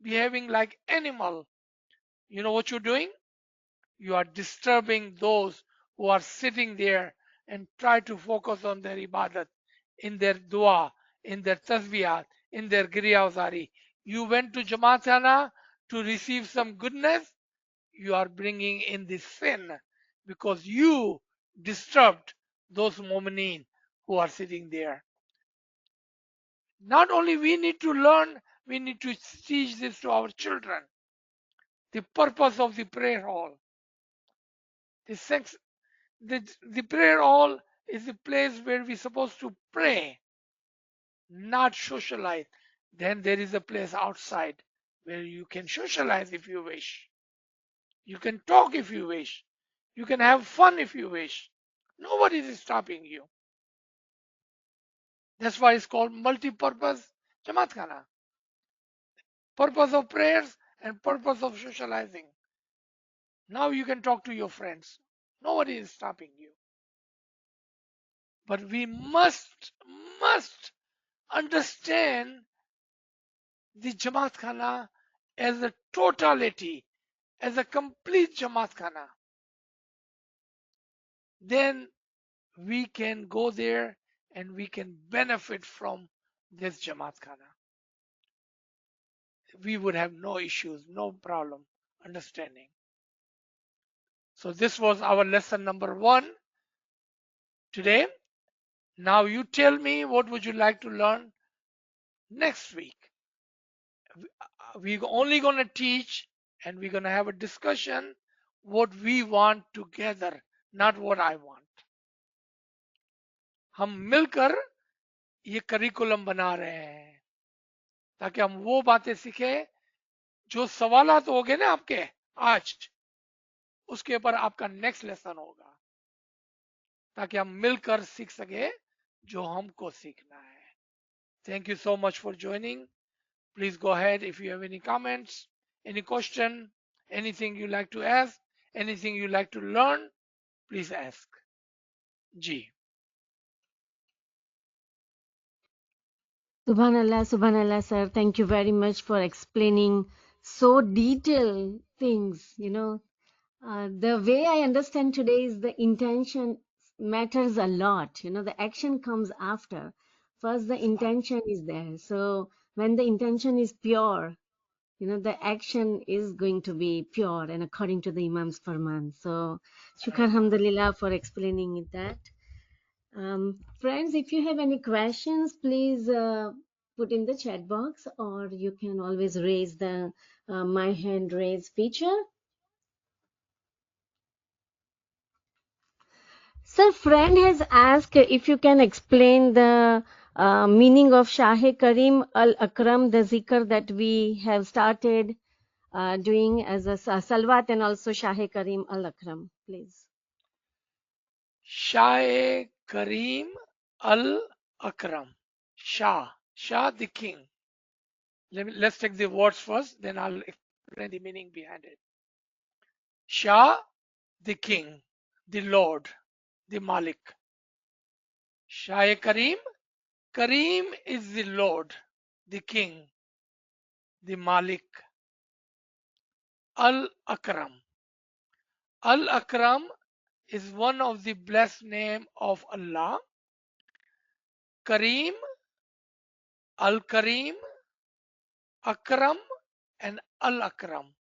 Speaker 1: behaving like animal, you know what you're doing? You are disturbing those who are sitting there and try to focus on their ibadat, in their dua, in their tasbiyat, in their giriyawzari. You went to Jamaat Khana to receive some goodness, you are bringing in the sin because you disturbed those mu'mineen who are sitting there. Not only we need to learn, we need to teach this to our children. The purpose of the prayer hall. The sex, the prayer hall is the place where we're supposed to pray, not socialize. Then there is a place outside where you can socialize if you wish. You can talk if you wish. You can have fun if you wish. Nobody is stopping you. That's why it's called multi-purpose Jamaat Khana. Purpose of prayers and purpose of socializing. Now you can talk to your friends. Nobody is stopping you. But we must understand the Jamaat Khana as a totality, as a complete Jamaat Khana. Then we can go there and we can benefit from this Jamaat Khana. We would have no issues, no problem understanding. So this was our lesson number 1 today. Now you tell me what would you like to learn next week. We're only going to teach and we're going to have a discussion what we want together, not what I want. हम मिलकर ये curriculum बना रहे हैं ताकि हम वो बातें सीखे जो सवालात हो गए ना आपके आज, उसके ऊपर आपका नेक्स्ट लेसन होगा ताकि हम मिलकर सीख सके जो हमको सीखना है. Thank you so much for joining. Please go ahead if you have any comments, any question, anything you like to ask, anything you like to learn, please ask. Ji.
Speaker 2: Subhanallah, sir. Thank you very much for explaining so detailed things. The way I understand today is the intention matters a lot. The action comes after. First, the intention is there. So when the intention is pure, the action is going to be pure and according to the Imam's Farman. So, shukr alhamdulillah for explaining it that. Friends, if you have any questions, please put in the chat box, or you can always raise the my hand raise feature. Sir, friend has asked if you can explain the meaning of Shah Karim Al Akram, the zikr that we have started doing as a salwat, and also Shah Karim Al Akram, please.
Speaker 1: Shah Karim Al Akram. Shah the king. Let's take the words first, then I'll explain the meaning behind it. Shah, the king, the Lord, the Malik. Shah Karim. Karim is the Lord, the king, the Malik. Al Akram. Al Akram is one of the blessed name of Allah. Kareem, Al Kareem, Akram, and Al Akram.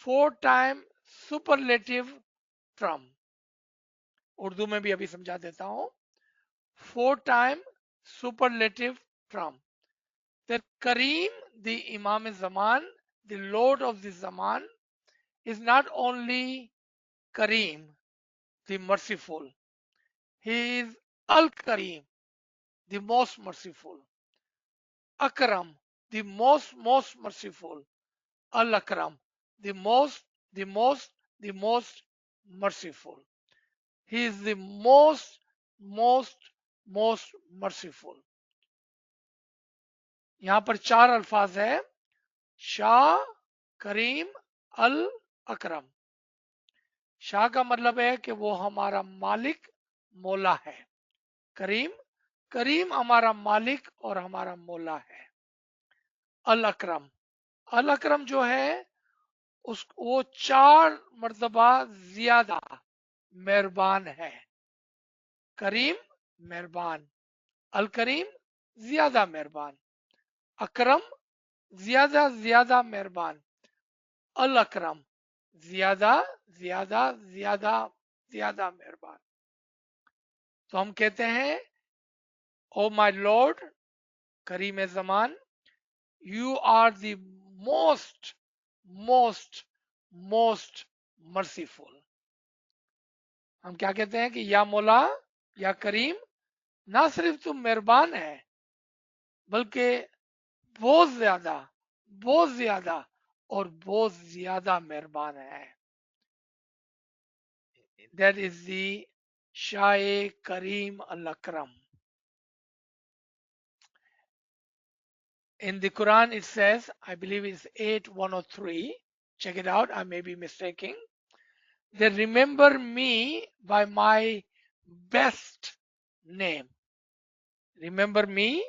Speaker 1: 4-time superlative term. Urdu में भी अभी समझा देता हूं. 4-time superlative term. That Kareem, the Imam Zaman, the Lord of the Zaman, is not only Kareem, the merciful. He is Al Kareem, the most merciful. Akram, the most merciful. Al Akram, the most merciful. He is the most merciful. यहां पर 4 अल्फाज है. शाह, करीम, अल अकरम. शाह का मतलब है कि वो हमारा मालिक मौला है. करीम हमारा मालिक और हमारा मौला है. अल अकरम अल अकरम जो है उस वो 4 मर्तबा ज्यादा मेहरबान है। करीम मेहरबान, अल करीम ज्यादा मेहरबान, अकरम ज्यादा ज्यादा मेहरबान, अल अकरम ज्यादा ज्यादा ज्यादा ज्यादा मेहरबान। तो हम कहते हैं ओ माय लॉर्ड करीम जमान, you are the most most most merciful. हम क्या कहते हैं कि या मौला या करीम, ना सिर्फ तुम मेहरबान है बल्कि बहुत बहुत ज्यादा और बहुत ज्यादा मेहरबान है। दैट इज दी शाए करीम अल अकरम। In the Quran it says, I believe it's 8:103, check it out, I may be mistaken. They remember me by my best name. Remember me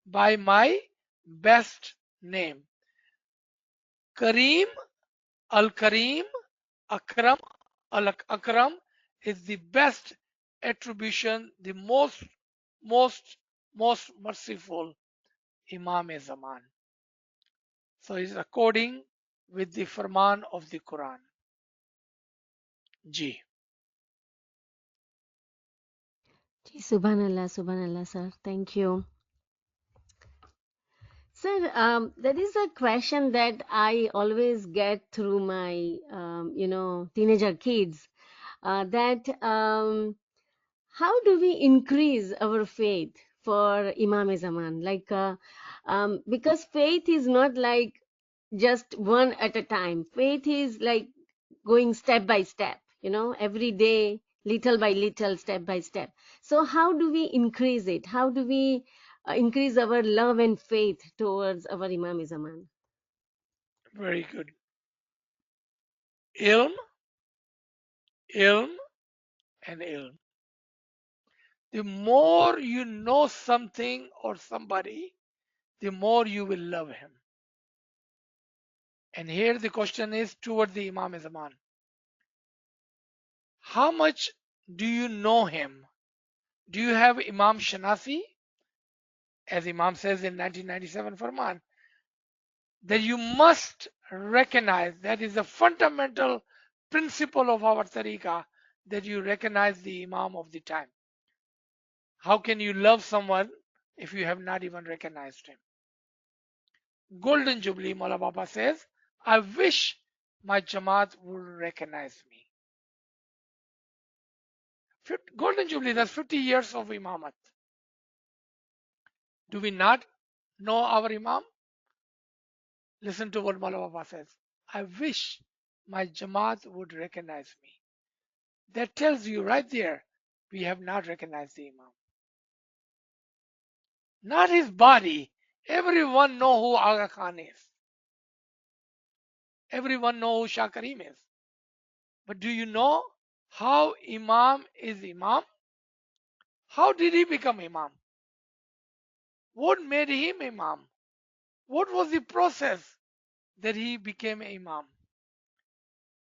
Speaker 1: by my best name. Kareem, Al Kareem, Akram, Al Akram is the best attribution, the most merciful Imam Zaman. So it's according with the Farman of the Quran. Ji.
Speaker 2: जी, Subhanallah, sir. Thank you. Sir, there is a question that I always get through my, teenager kids, that how do we increase our faith for Imam Zaman? Like, because faith is not like just one at a time. Faith is like going step by step, every day, little by little, step by step. So how do we increase it? How do we increase our love and faith towards our Imam Zaman?
Speaker 1: Very good. Ilm, ilm, and ilm. The more you know something or somebody, the more you will love him. And here the question is toward the Imam Zaman. How much do you know him? Do you have Imam Shanasi? As Imam says in 1997 Farman, that you must recognize, that is a fundamental principle of our tariqah, that you recognize the Imam of the time. How can you love someone if you have not even recognized him? Golden Jubilee, Maula Baba says, I wish my Jamaat would recognize me. Golden Jubilee, that's 50 years of Imamat. Do we not know our Imam? Listen to what Maula Baba says. I wish my Jamaat would recognize me. That tells you right there, we have not recognized the Imam. Not his body. Everyone know who Aga Khan is. Everyone know who Shah Karim is. But do you know how Imam is Imam? How did he become Imam? What made him Imam? What was the process that he became Imam?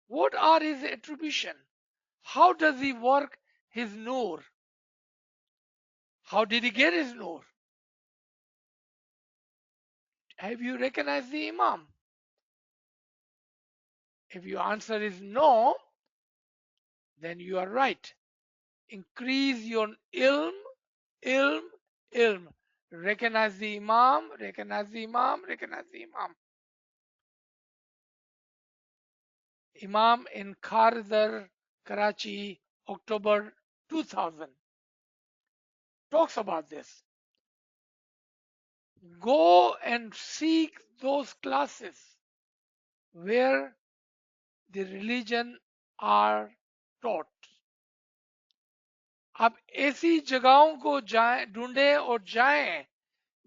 Speaker 1: What are his attribution? How does he work his Noor? How did he get his Noor? Have you recognized the Imam? If your answer is no, then you are right. Increase your ilm, ilm, ilm. Recognize the Imam, recognize the Imam, recognize the Imam. Imam in Khardar, Karachi, October 2000 talks about this. Go and seek those classes where the religion are taught. आप ऐसी जगहों को जाएं, ढूंढें और जाएं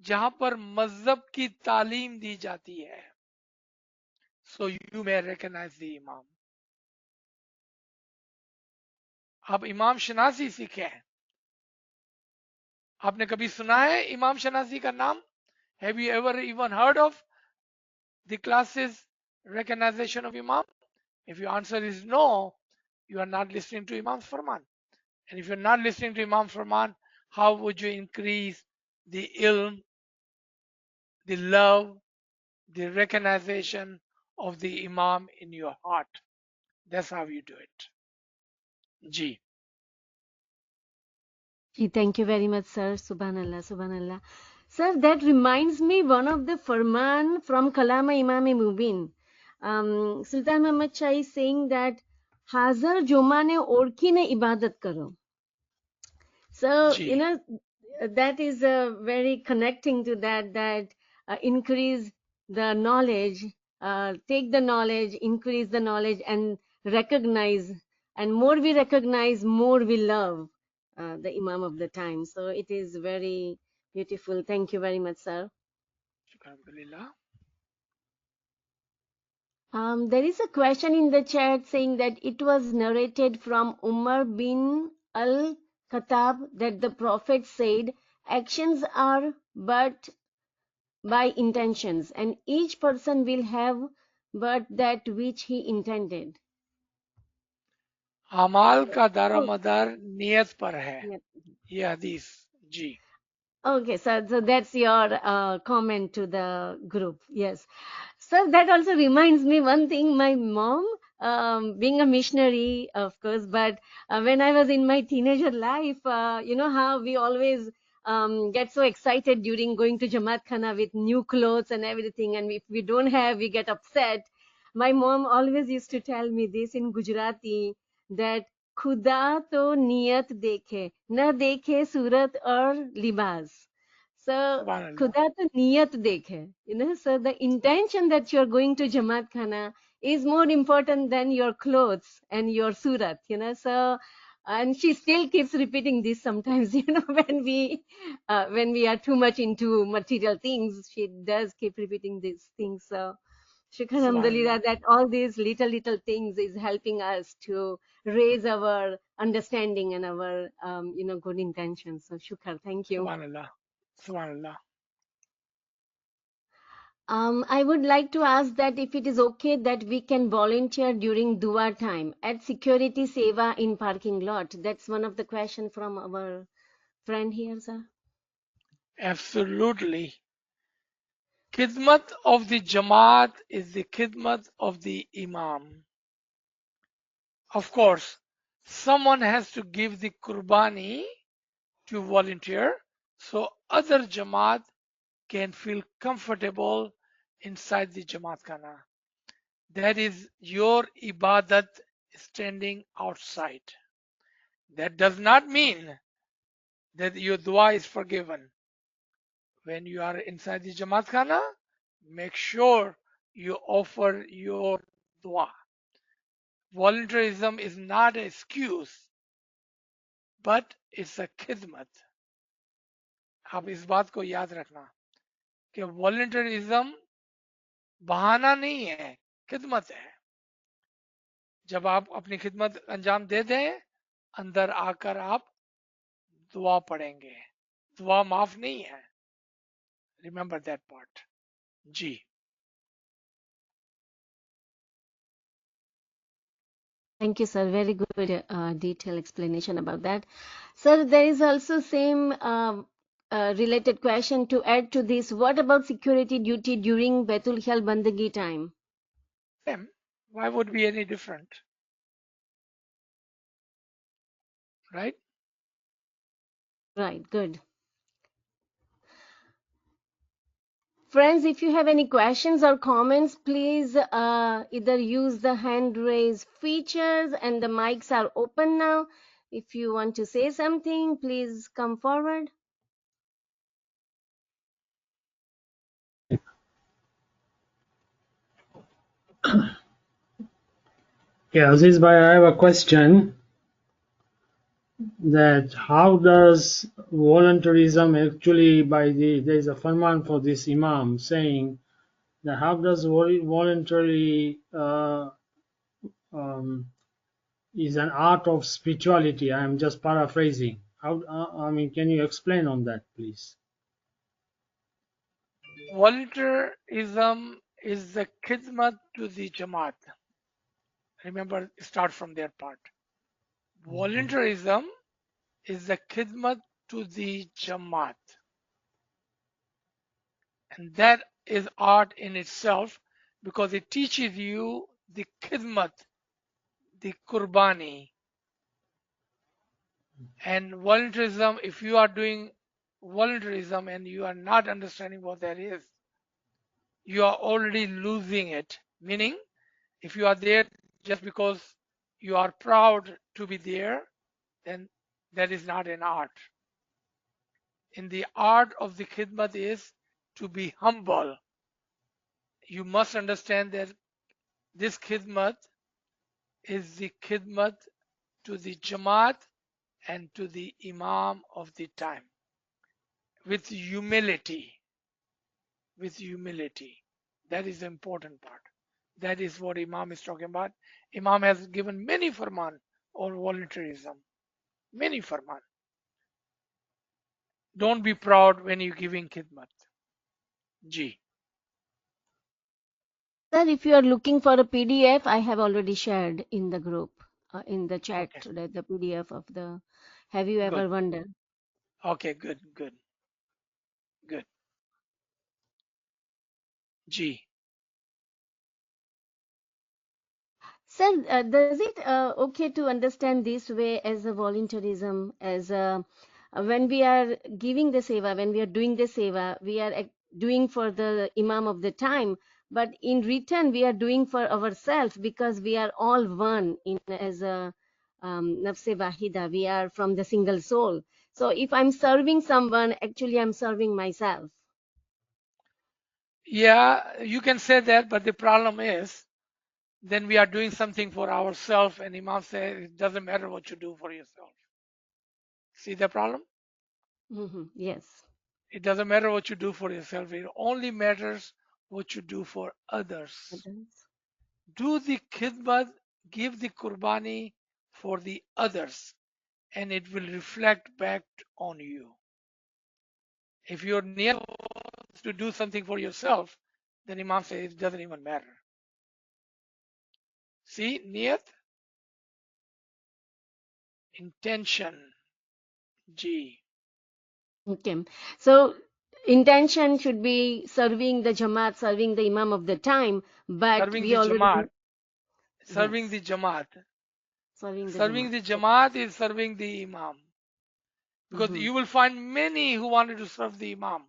Speaker 1: जहां पर मजहब की तालीम दी जाती है. So you may recognize the Imam. आप इमाम शनासी सीखें. आपने कभी सुना है इमाम शनासी का नाम? Have you ever even heard of the classes recognition of Imam? If your answer is no, you are not listening to Imam's Farman. And if you're not listening to Imam's Farman, how would you increase the ilm, the love, the recognition of the Imam in your heart? That's how you do it. G.
Speaker 2: Thank you very much, sir. Subhanallah, Subhanallah. Sir, that reminds me one of the Farman from Kalama Imam Mubin. Sultan Muhammad Shah is saying that Hazar Jomane Orkine Ibadat Karo. So,
Speaker 1: G.
Speaker 2: that is very connecting to that increase the knowledge, take the knowledge, increase the knowledge, and recognize. And more we recognize, more we love the Imam of the time. So it is very beautiful. Thank you very much, sir.
Speaker 1: Alhamdulillah.
Speaker 2: There is a question in the chat saying that it was narrated from Umar bin al-Khattab that the Prophet said, actions are but by intentions, and each person will have but that which he intended.
Speaker 1: अमाल का
Speaker 2: Oh,
Speaker 1: दारोमदार नियत पर है
Speaker 2: yeah.
Speaker 1: ये हदीस जी
Speaker 2: Okay, so that's your comment to the group. Yes. So that also reminds me one thing. My mom, being a missionary, of course, but when I was in my teenager life, you know how we always get so excited during going to Jamaat Khana with new clothes and everything, and if we don't have, we get upset. My mom always used to tell me this in Gujarati that खुदा तो नियत देखे न देखे सूरत और लिबास. So
Speaker 1: सुभान अल्लाह
Speaker 2: खुदा तो नियत देखे, so the intention that you're going to Jamaat Khana is more important than your clothes and your surat, so and she still keeps repeating this sometimes, when we are too much into material things, she does keep repeating these things. So Shukran
Speaker 1: सुभान अल्लाह
Speaker 2: Alhamdulillah that all these little things is helping us to raise our understanding and our good intentions. So Shukran, thank you.
Speaker 1: सुभान अल्लाह सुभान अल्लाह
Speaker 2: I would like to ask that if it is okay that we can volunteer during dua time at security seva in parking lot. That's one of the question from our friend here, sir.
Speaker 1: absolutely khidmat of the jamaat is the khidmat of the imam. Of course, someone has to give the qurbani to volunteer so other jamaat can feel comfortable inside the jamaat khana. That is your ibadat standing outside. That does not mean that your dua is forgiven. When you are inside the Jamaat Khana, make sure you offer your dua. Volunteerism is not an excuse, but it's a khidmat. आप इस बात को याद रखना कि volunteerism बहाना नहीं है, खिदमत है. जब आप अपनी खिदमत अंजाम दे दें, अंदर आकर आप दुआ पढ़ेंगे. दुआ माफ नहीं है. Remember that part. G.
Speaker 2: Thank you, sir. Very good detailed explanation about that. Sir, there is also same related question to add to this. What about security duty during Betul Khel Bandagi time?
Speaker 1: Same. Why would it be any different? Right?
Speaker 2: Right, good. Friends, if you have any questions or comments, please either use the hand raise features and the mics are open now. If you want to say something, please come forward.
Speaker 3: Yeah, Aziz bhai, I have a question that how does voluntarism actually there is a farman for this imam saying that how does voluntary is an art of spirituality. I am just paraphrasing. How I mean, can you explain on that, please?
Speaker 1: Volunteerism is the khidmat to the Jamaat. Remember, start from their part. Voluntarism is the khidmat to the Jamaat. And that is art in itself because it teaches you the khidmat, the kurbani. And voluntarism, if you are doing voluntarism and you are not understanding what that is, you are already losing it. Meaning, if you are there just because you are proud to be there, then that is not an art. In the art of the khidmat is to be humble. You must understand that this khidmat is the khidmat to the Jamaat and to the Imam of the time with humility. With humility. That is the important part. That is what Imam is talking about. Imam has given many farman on voluntarism. Many farman. Don't be proud when you're giving khidmat. Ji.
Speaker 2: Sir, if you are looking for a PDF, I have already shared in the group, in the chat
Speaker 1: Okay.
Speaker 2: today, the PDF of the Have You
Speaker 1: Good.
Speaker 2: Ever Wondered?
Speaker 1: Okay. Good. Good. Good. Ji.
Speaker 2: Sir, does it okay to understand this way as a voluntarism, as when we are giving the seva, when we are doing the seva, we are doing for the Imam of the time, but in return we are doing for ourselves because we are all one in as a nafse wahida. We are from the single soul. So if I'm serving someone, actually I'm serving myself.
Speaker 1: Yeah, you can say that, but the problem is then we are doing something for ourselves, and Imam says it doesn't matter what you do for yourself. See the problem?
Speaker 2: Yes.
Speaker 1: It doesn't matter what you do for yourself, it only matters what you do for others.
Speaker 2: Others.
Speaker 1: Do the khidmat, give the qurbani for the others, and it will reflect back on you. If you're near to do something for yourself, then Imam says it doesn't even matter. See, niyat, intention, G.
Speaker 2: Okay. So intention should be serving the Jamaat, serving the Imam of the time, but
Speaker 1: Serving
Speaker 2: we
Speaker 1: the
Speaker 2: already,
Speaker 1: Jamaat, serving
Speaker 2: yes,
Speaker 1: the Jamaat.
Speaker 2: serving the
Speaker 1: Serving
Speaker 2: Jamaat.
Speaker 1: the Jamaat is serving the Imam. Because
Speaker 2: Hmm.
Speaker 1: you will find many who wanted to serve the Imam,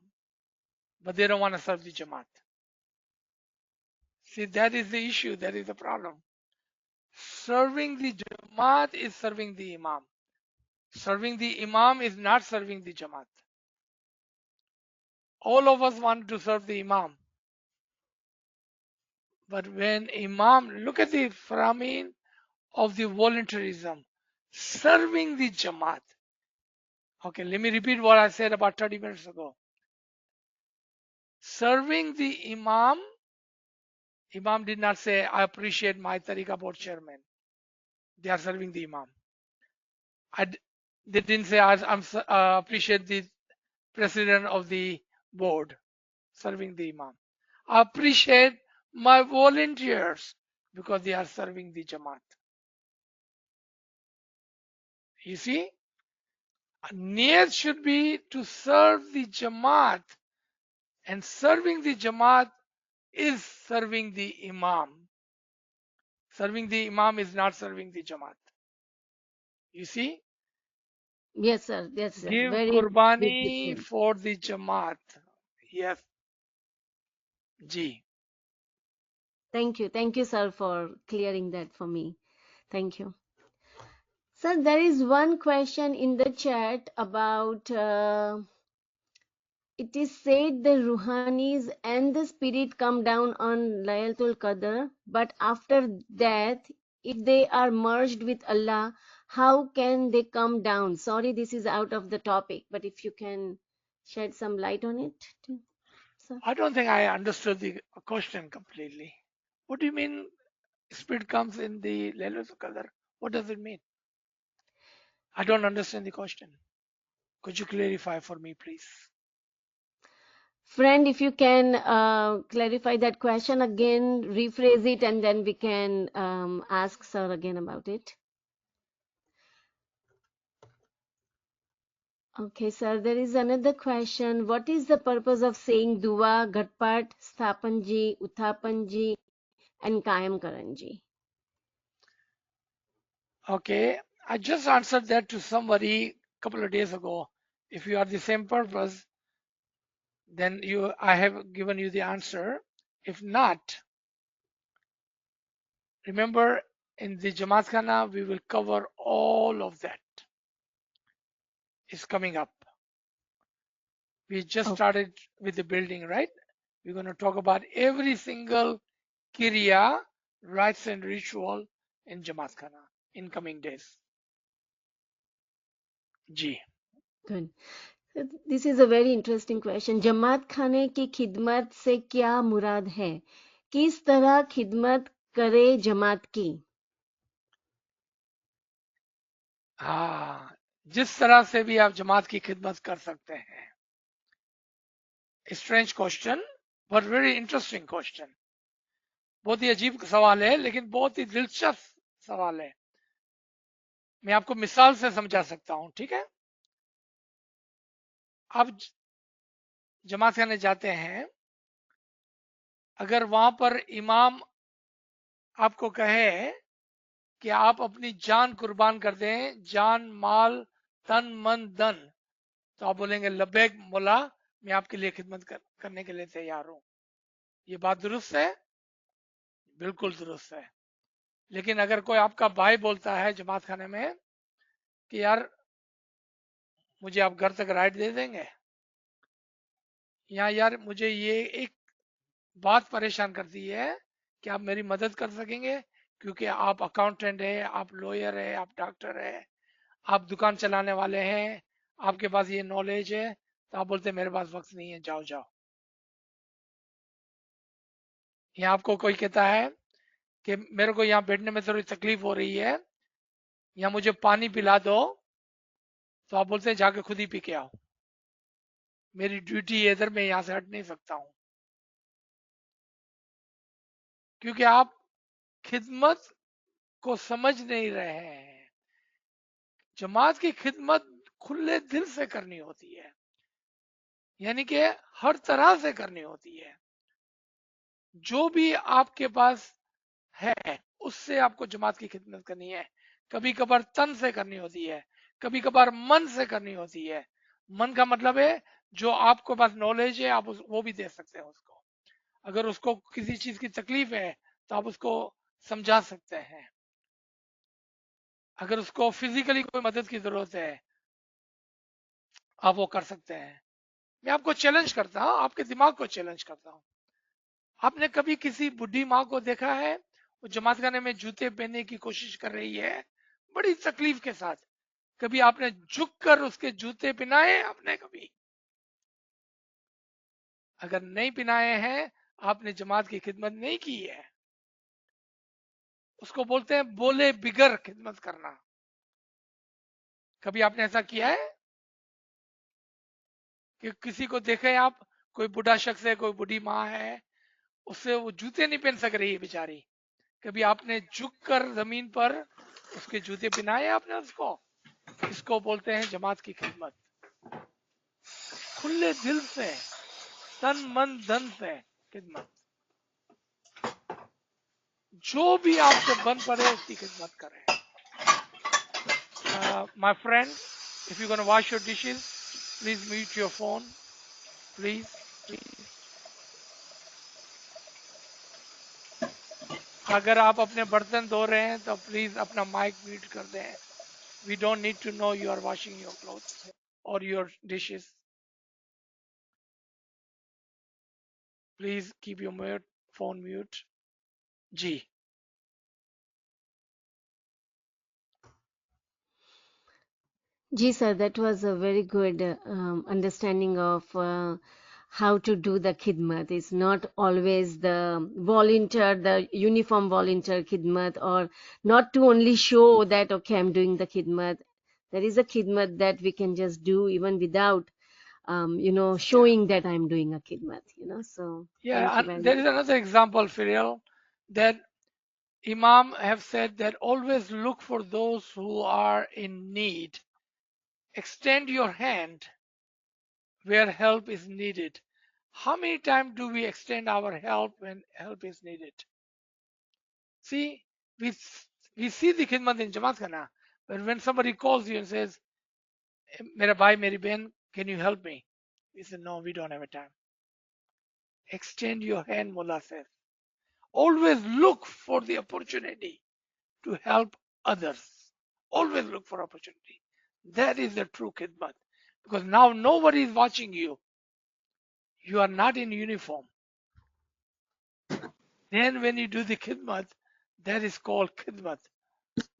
Speaker 1: but they don't want to serve the Jamaat. See, that is the issue, that is the problem. Serving the Jamaat is serving the Imam. Serving the Imam is not serving the Jamaat. All of us want to serve the Imam. But when Imam, look at the framing of the voluntarism, serving the Jamaat. Okay, let me repeat what I said about 30 minutes ago. Serving the Imam, Imam did not say, I appreciate my Tariqa board chairman. They are serving the Imam. They didn't say, I appreciate the president of the board serving the Imam. I appreciate my volunteers because they are serving the Jamaat. You see, niyat should be to serve the Jamaat, and serving the Jamaat is serving the Imam. Serving the Imam is not serving the Jamaat. You see,
Speaker 2: Yes, sir. Yes, sir.
Speaker 1: give
Speaker 2: Very big
Speaker 1: Qurbani
Speaker 2: difference.
Speaker 1: for the Jamaat. Yes, Ji.
Speaker 2: Thank you. Thank you, sir, for clearing that for me. Thank you. Sir, there is one question in the chat about it is said the Ruhanis and the spirit come down on Laylatul Qadr, but after death, if they are merged with Allah, how can they come down? Sorry, this is out of the topic, but if you can shed some light on it, sir.
Speaker 1: I don't think I understood the question completely. What do you mean spirit comes in the Laylatul Qadr? What does it mean? I don't understand the question. Could you clarify for me, please?
Speaker 2: Friend, if you can clarify that question again, rephrase it, and then we can ask sir again about it. Okay, sir, there is another question. What is the purpose of saying Dua, Ghatpat, Sthapanji, Uthapanji, and Kayam Karanji?
Speaker 1: Okay, I just answered that to somebody a couple of days ago. If you are the same purpose, then I have given you the answer. If not, remember in the Jamaat Khana, we will cover all of that. It's coming up. We just
Speaker 2: Oh,
Speaker 1: started with the building, right? We're going to talk about every single Kriya, rites and ritual in Jamaat Khana in coming days. Ji.
Speaker 2: good. This is a very interesting question. जमात खाने की खिदमत से क्या मुराद है? किस तरह खिदमत करे जमात की?
Speaker 1: हाँ, जिस तरह से भी आप जमात की खिदमत कर सकते हैं. Strange question but very interesting question. बहुत ही अजीब सवाल है लेकिन बहुत ही दिलचस्प सवाल है. मैं आपको मिसाल से समझा सकता हूं, ठीक है? आप जमात खाने जाते हैं, अगर वहां पर इमाम आपको कहे कि आप अपनी जान कुर्बान कर दें, जान, माल, तन, मन, धन, तो आप बोलेंगे लब्बैक मौला, मैं आपके लिए खिदमत करने के लिए तैयार हूं. ये बात दुरुस्त है? बिल्कुल दुरुस्त है. लेकिन अगर कोई आपका भाई बोलता है जमात खाने में कि यार मुझे आप घर तक राइड दे देंगे, या यार मुझे ये एक बात परेशान करती है कि आप मेरी मदद कर सकेंगे, क्योंकि आप अकाउंटेंट है, आप लॉयर है, आप डॉक्टर है, आप दुकान चलाने वाले हैं, आपके पास ये नॉलेज है, तो आप बोलते हैं मेरे पास वक्त नहीं है, जाओ जाओ. या आपको कोई कहता है कि मेरे को यहाँ बैठने में थोड़ी तकलीफ हो रही है, या मुझे पानी पिला दो, तो आप बोलते हैं जाके खुद ही पी के आओ, मेरी ड्यूटी है इधर, मैं यहाँ से हट नहीं सकता हूँ. क्योंकि आप खिदमत को समझ नहीं रहे हैं. जमात की खिदमत खुले दिल से करनी होती है, यानी कि हर तरह से करनी होती है. जो भी आपके पास है उससे आपको जमात की खिदमत करनी है. कभी कभार तन से करनी होती है, कभी कभार मन से करनी होती है. मन का मतलब है जो आपके पास नॉलेज है आप वो भी दे सकते हैं उसको. अगर उसको किसी चीज की तकलीफ है तो आप उसको समझा सकते हैं. अगर उसको फिजिकली कोई मदद की जरूरत है आप वो कर सकते हैं. मैं आपको चैलेंज करता हूँ, आपके दिमाग को चैलेंज करता हूँ. आपने कभी किसी बुढ़ी माँ को देखा है वो जमात खाने में जूते पहनने की कोशिश कर रही है बड़ी तकलीफ के साथ? कभी आपने झुक कर उसके जूते पहनाए आपने कभी? अगर नहीं पहनाए हैं आपने जमात की खिदमत नहीं की है. उसको बोलते हैं बोले बिगर खिदमत करना. कभी आपने ऐसा किया है कि किसी को देखे आप, कोई बूढ़ा शख्स है, कोई बूढ़ी माँ है, उससे वो जूते नहीं पहन सक रही है बेचारी, कभी आपने झुक कर जमीन पर उसके जूते पहनाए आपने उसको? इसको बोलते हैं जमात की खिदमत. खुले दिल से, तन मन धन से खिदमत. जो भी आपसे बन पड़े उसकी खिदमत करें. My friend, if you're gonna wash your dishes, please mute your phone. Please, please. अगर आप अपने बर्तन धो रहे हैं तो प्लीज अपना माइक म्यूट कर दें. We don't need to know you are washing your clothes or your dishes. Please keep your phone mute. जी.
Speaker 2: Ji sir, that was a very good understanding of how to do the khidmat. It's not always the volunteer, the uniform volunteer khidmat, or not to only show that, okay, I'm doing the khidmat. There is a khidmat that we can just do even without showing that I'm doing a khidmat, So thank
Speaker 1: Yeah,
Speaker 2: you
Speaker 1: and
Speaker 2: very
Speaker 1: there
Speaker 2: much.
Speaker 1: is another example, Firial, that Imam have said that always look for those who are in need. Extend your hand where help is needed. How many times do we extend our help when help is needed? See, we we see the khidmat in Jamaat Khana, but when somebody calls you and says, "Mera bhai, meri behan, can you help me?" We say, "No, we don't have a time." Extend your hand, Mullah says. Always look for the opportunity to help others. Always look for opportunity. That is the true khidmat. Because now nobody is watching you. You are not in uniform. Then when you do the khidmat, that is called khidmat.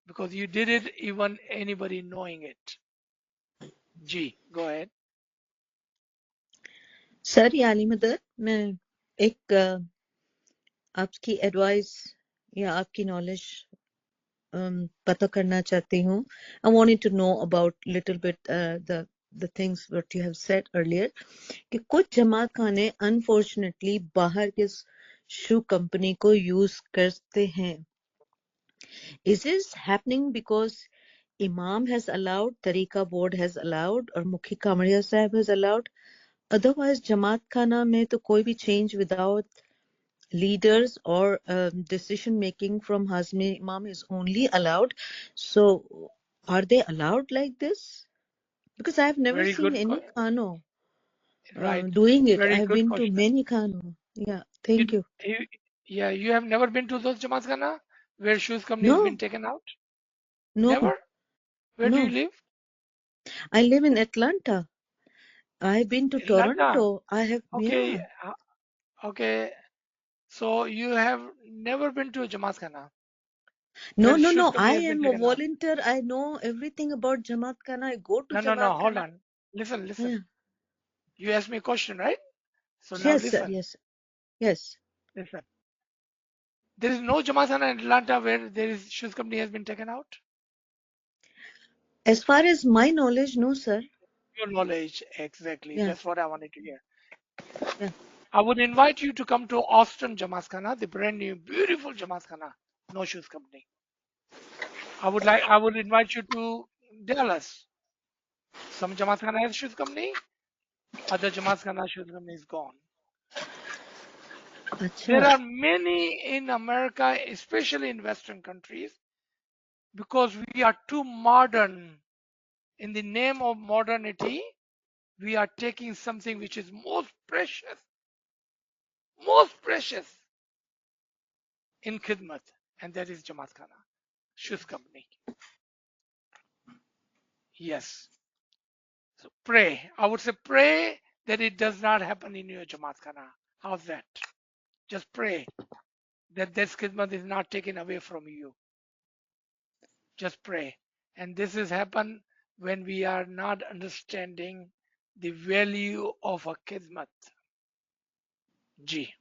Speaker 1: Because you did it even anybody knowing it. G, go ahead.
Speaker 4: Sir या अली मदद मैं एक आपकी advice या आपकी knowledge पता करना चाहती हूँ. I wanted to know about little bit the things what you have said earlier कि कुछ जमात खाने unfortunately बाहर के शू कंपनी को यूज करते हैं. Is this happening because Imam has allowed, Tariqa board has allowed, और मुखी कामड़िया साहब has allowed? Otherwise जमात खाना में तो कोई भी change without leaders or decision making from Hazmi Imam is only allowed. So are they allowed like this? Because I have never
Speaker 1: Very
Speaker 4: seen
Speaker 1: good.
Speaker 4: any Khano
Speaker 1: Right.
Speaker 4: doing it. I
Speaker 1: Very
Speaker 4: have
Speaker 1: good
Speaker 4: been to
Speaker 1: question.
Speaker 4: many Khano. Yeah, thank you.
Speaker 1: Yeah, you have never been to those Jamaat Khana where shoes company has been
Speaker 4: No,
Speaker 1: taken out?
Speaker 4: no,
Speaker 1: Never? Where do you
Speaker 4: no.
Speaker 1: live?
Speaker 4: I live in Atlanta. I've been to
Speaker 1: Atlanta.
Speaker 4: Toronto. I have,
Speaker 1: Okay.
Speaker 4: yeah.
Speaker 1: Okay. So you have never been to a Jamaat Khana
Speaker 4: No,
Speaker 1: where
Speaker 4: no,
Speaker 1: shoes
Speaker 4: no. I
Speaker 1: company has been
Speaker 4: am a
Speaker 1: taken out?
Speaker 4: volunteer. I know everything about Jamaat Khana. I go to
Speaker 1: No, no, no.
Speaker 4: Jamaat
Speaker 1: Hold
Speaker 4: Khana.
Speaker 1: on. Listen, listen.
Speaker 4: Yeah.
Speaker 1: You asked me a question, right? So now
Speaker 4: Yes, sir.
Speaker 1: listen.
Speaker 4: Yes. Yes.
Speaker 1: Listen. There is no Jamaat Khana in Atlanta where there is shoes company has been taken out?
Speaker 4: As far as my knowledge, no, sir.
Speaker 1: Your knowledge. Exactly.
Speaker 4: Yeah.
Speaker 1: That's what I wanted to hear.
Speaker 4: Yeah.
Speaker 1: I would invite you to come to Austin Jamaat Khana, the brand new, beautiful Jamaat Khana. No shoes company. I would invite you to Dallas. Some Jamaat Khana has shoes company, other Jamaat Khana shoes company is gone.
Speaker 4: Acha.
Speaker 1: There are many in America, especially in Western countries, because we are too modern. In the name of modernity, we are taking something which is most precious in Khidmat, and that is Jamaat Khana, shoes company. Yes. So pray. I would say pray that it does not happen in your Jamaat Khana. How's that? Just pray that this khidmat is not taken away from you. Just pray. And this has happened when we are not understanding the value of a khidmat. Ji.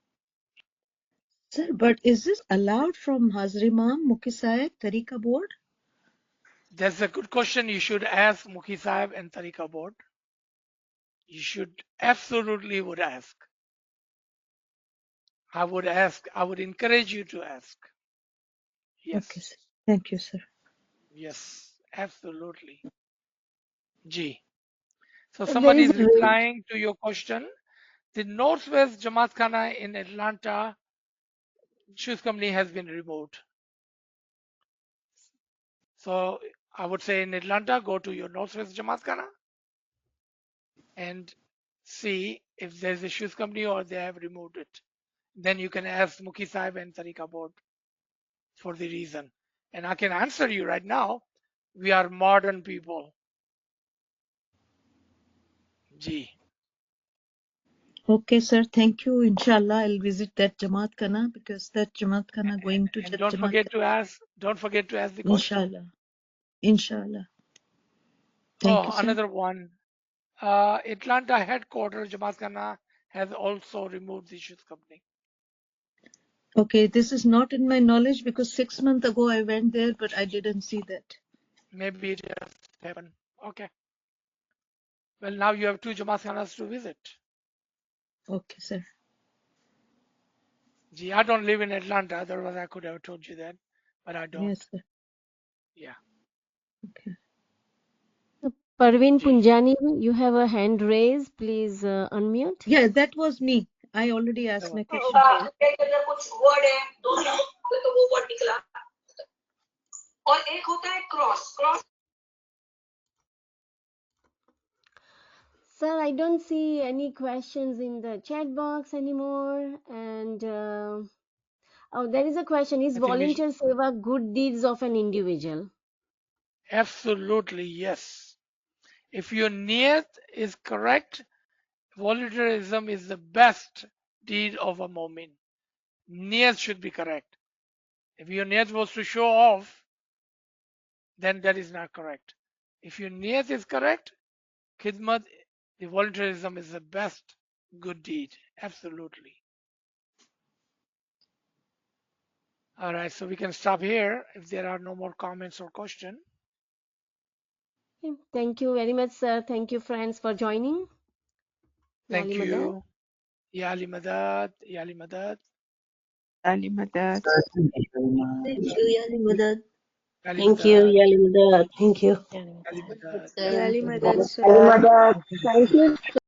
Speaker 4: Sir, but is this allowed from Hazri Imam, Mukhi Sahib, Tariqa board?
Speaker 1: That's a good question. You should ask Mukhi Sahib and Tariqa board. You should absolutely would ask. I would ask. I would encourage you to ask.
Speaker 4: Okay,
Speaker 1: Yes.
Speaker 4: sir. Thank you, sir.
Speaker 1: Yes. Absolutely. Ji. So
Speaker 2: There
Speaker 1: somebody
Speaker 2: is
Speaker 1: is
Speaker 2: a way.
Speaker 1: replying to your question. The Northwest Jamaat Khana in Atlanta shoes company has been removed. So I would say in Atlanta, go to your Northwest Jamaat Khana and see if there's a shoes company or they have removed it. Then you can ask Mukhi Sahib and Tariqa board for the reason. And I can answer you right now. We are modern people. Gee.
Speaker 4: Okay, sir. Thank you. Inshallah, I'll visit that Jamaat Khana because that Jamaat Khana going to
Speaker 1: And
Speaker 4: that Jamaat Khana.
Speaker 1: don't forget to ask the question.
Speaker 4: Inshallah. Inshallah. Thank
Speaker 1: Oh,
Speaker 4: you, sir.
Speaker 1: another one. Atlanta headquarters Jamaat Khana has also removed the shoes company.
Speaker 4: Okay, this is not in my knowledge because 6 months ago I went there, but I didn't see that.
Speaker 1: Maybe it has happened. Okay. Well, now you have 2 Jamaat Khanas to visit.
Speaker 4: Okay, sir.
Speaker 1: Gee, I don't live in Atlanta, otherwise I could have told you that, but I don't.
Speaker 4: Yes, sir.
Speaker 1: Yeah.
Speaker 4: Okay.
Speaker 2: Parveen
Speaker 1: Gee.
Speaker 2: Punjani, you have a hand raised. Please unmute.
Speaker 4: Yeah, that was me. I already asked
Speaker 1: Oh,
Speaker 4: my question to you.
Speaker 5: कुछ word है दो number तो वो word निकला और एक होता है cross cross
Speaker 2: Sir, I don't see any questions in the chat box anymore. And oh, there is a question. Is
Speaker 1: I think we
Speaker 2: volunteer seva good deeds of an individual?
Speaker 1: absolutely yes. If your niyat is correct, volunteerism is the best deed of a mu'min. Niyat should be correct. If your niyat was to show off, then that is not correct. If your niyat is correct, khidmat, the volunteerism is the best good deed. Absolutely. All right, so we can stop here if there are no more comments or questions.
Speaker 2: Okay, thank you very much, sir. Thank you, friends, for joining.
Speaker 1: Thank
Speaker 2: Yali Madad.
Speaker 1: you. Ya Ali Madad. Ya Ali Madad.
Speaker 6: Ali Madad.
Speaker 3: Thank you very
Speaker 5: thank
Speaker 3: much.
Speaker 5: You यानी मदद
Speaker 1: Ya Ali
Speaker 7: Thank you,
Speaker 1: Madad.
Speaker 7: Yalimada. Thank you.
Speaker 1: Ya Ali Madad.
Speaker 5: Sir
Speaker 6: Ali Madad, sir.
Speaker 7: Yalimada. Thank you.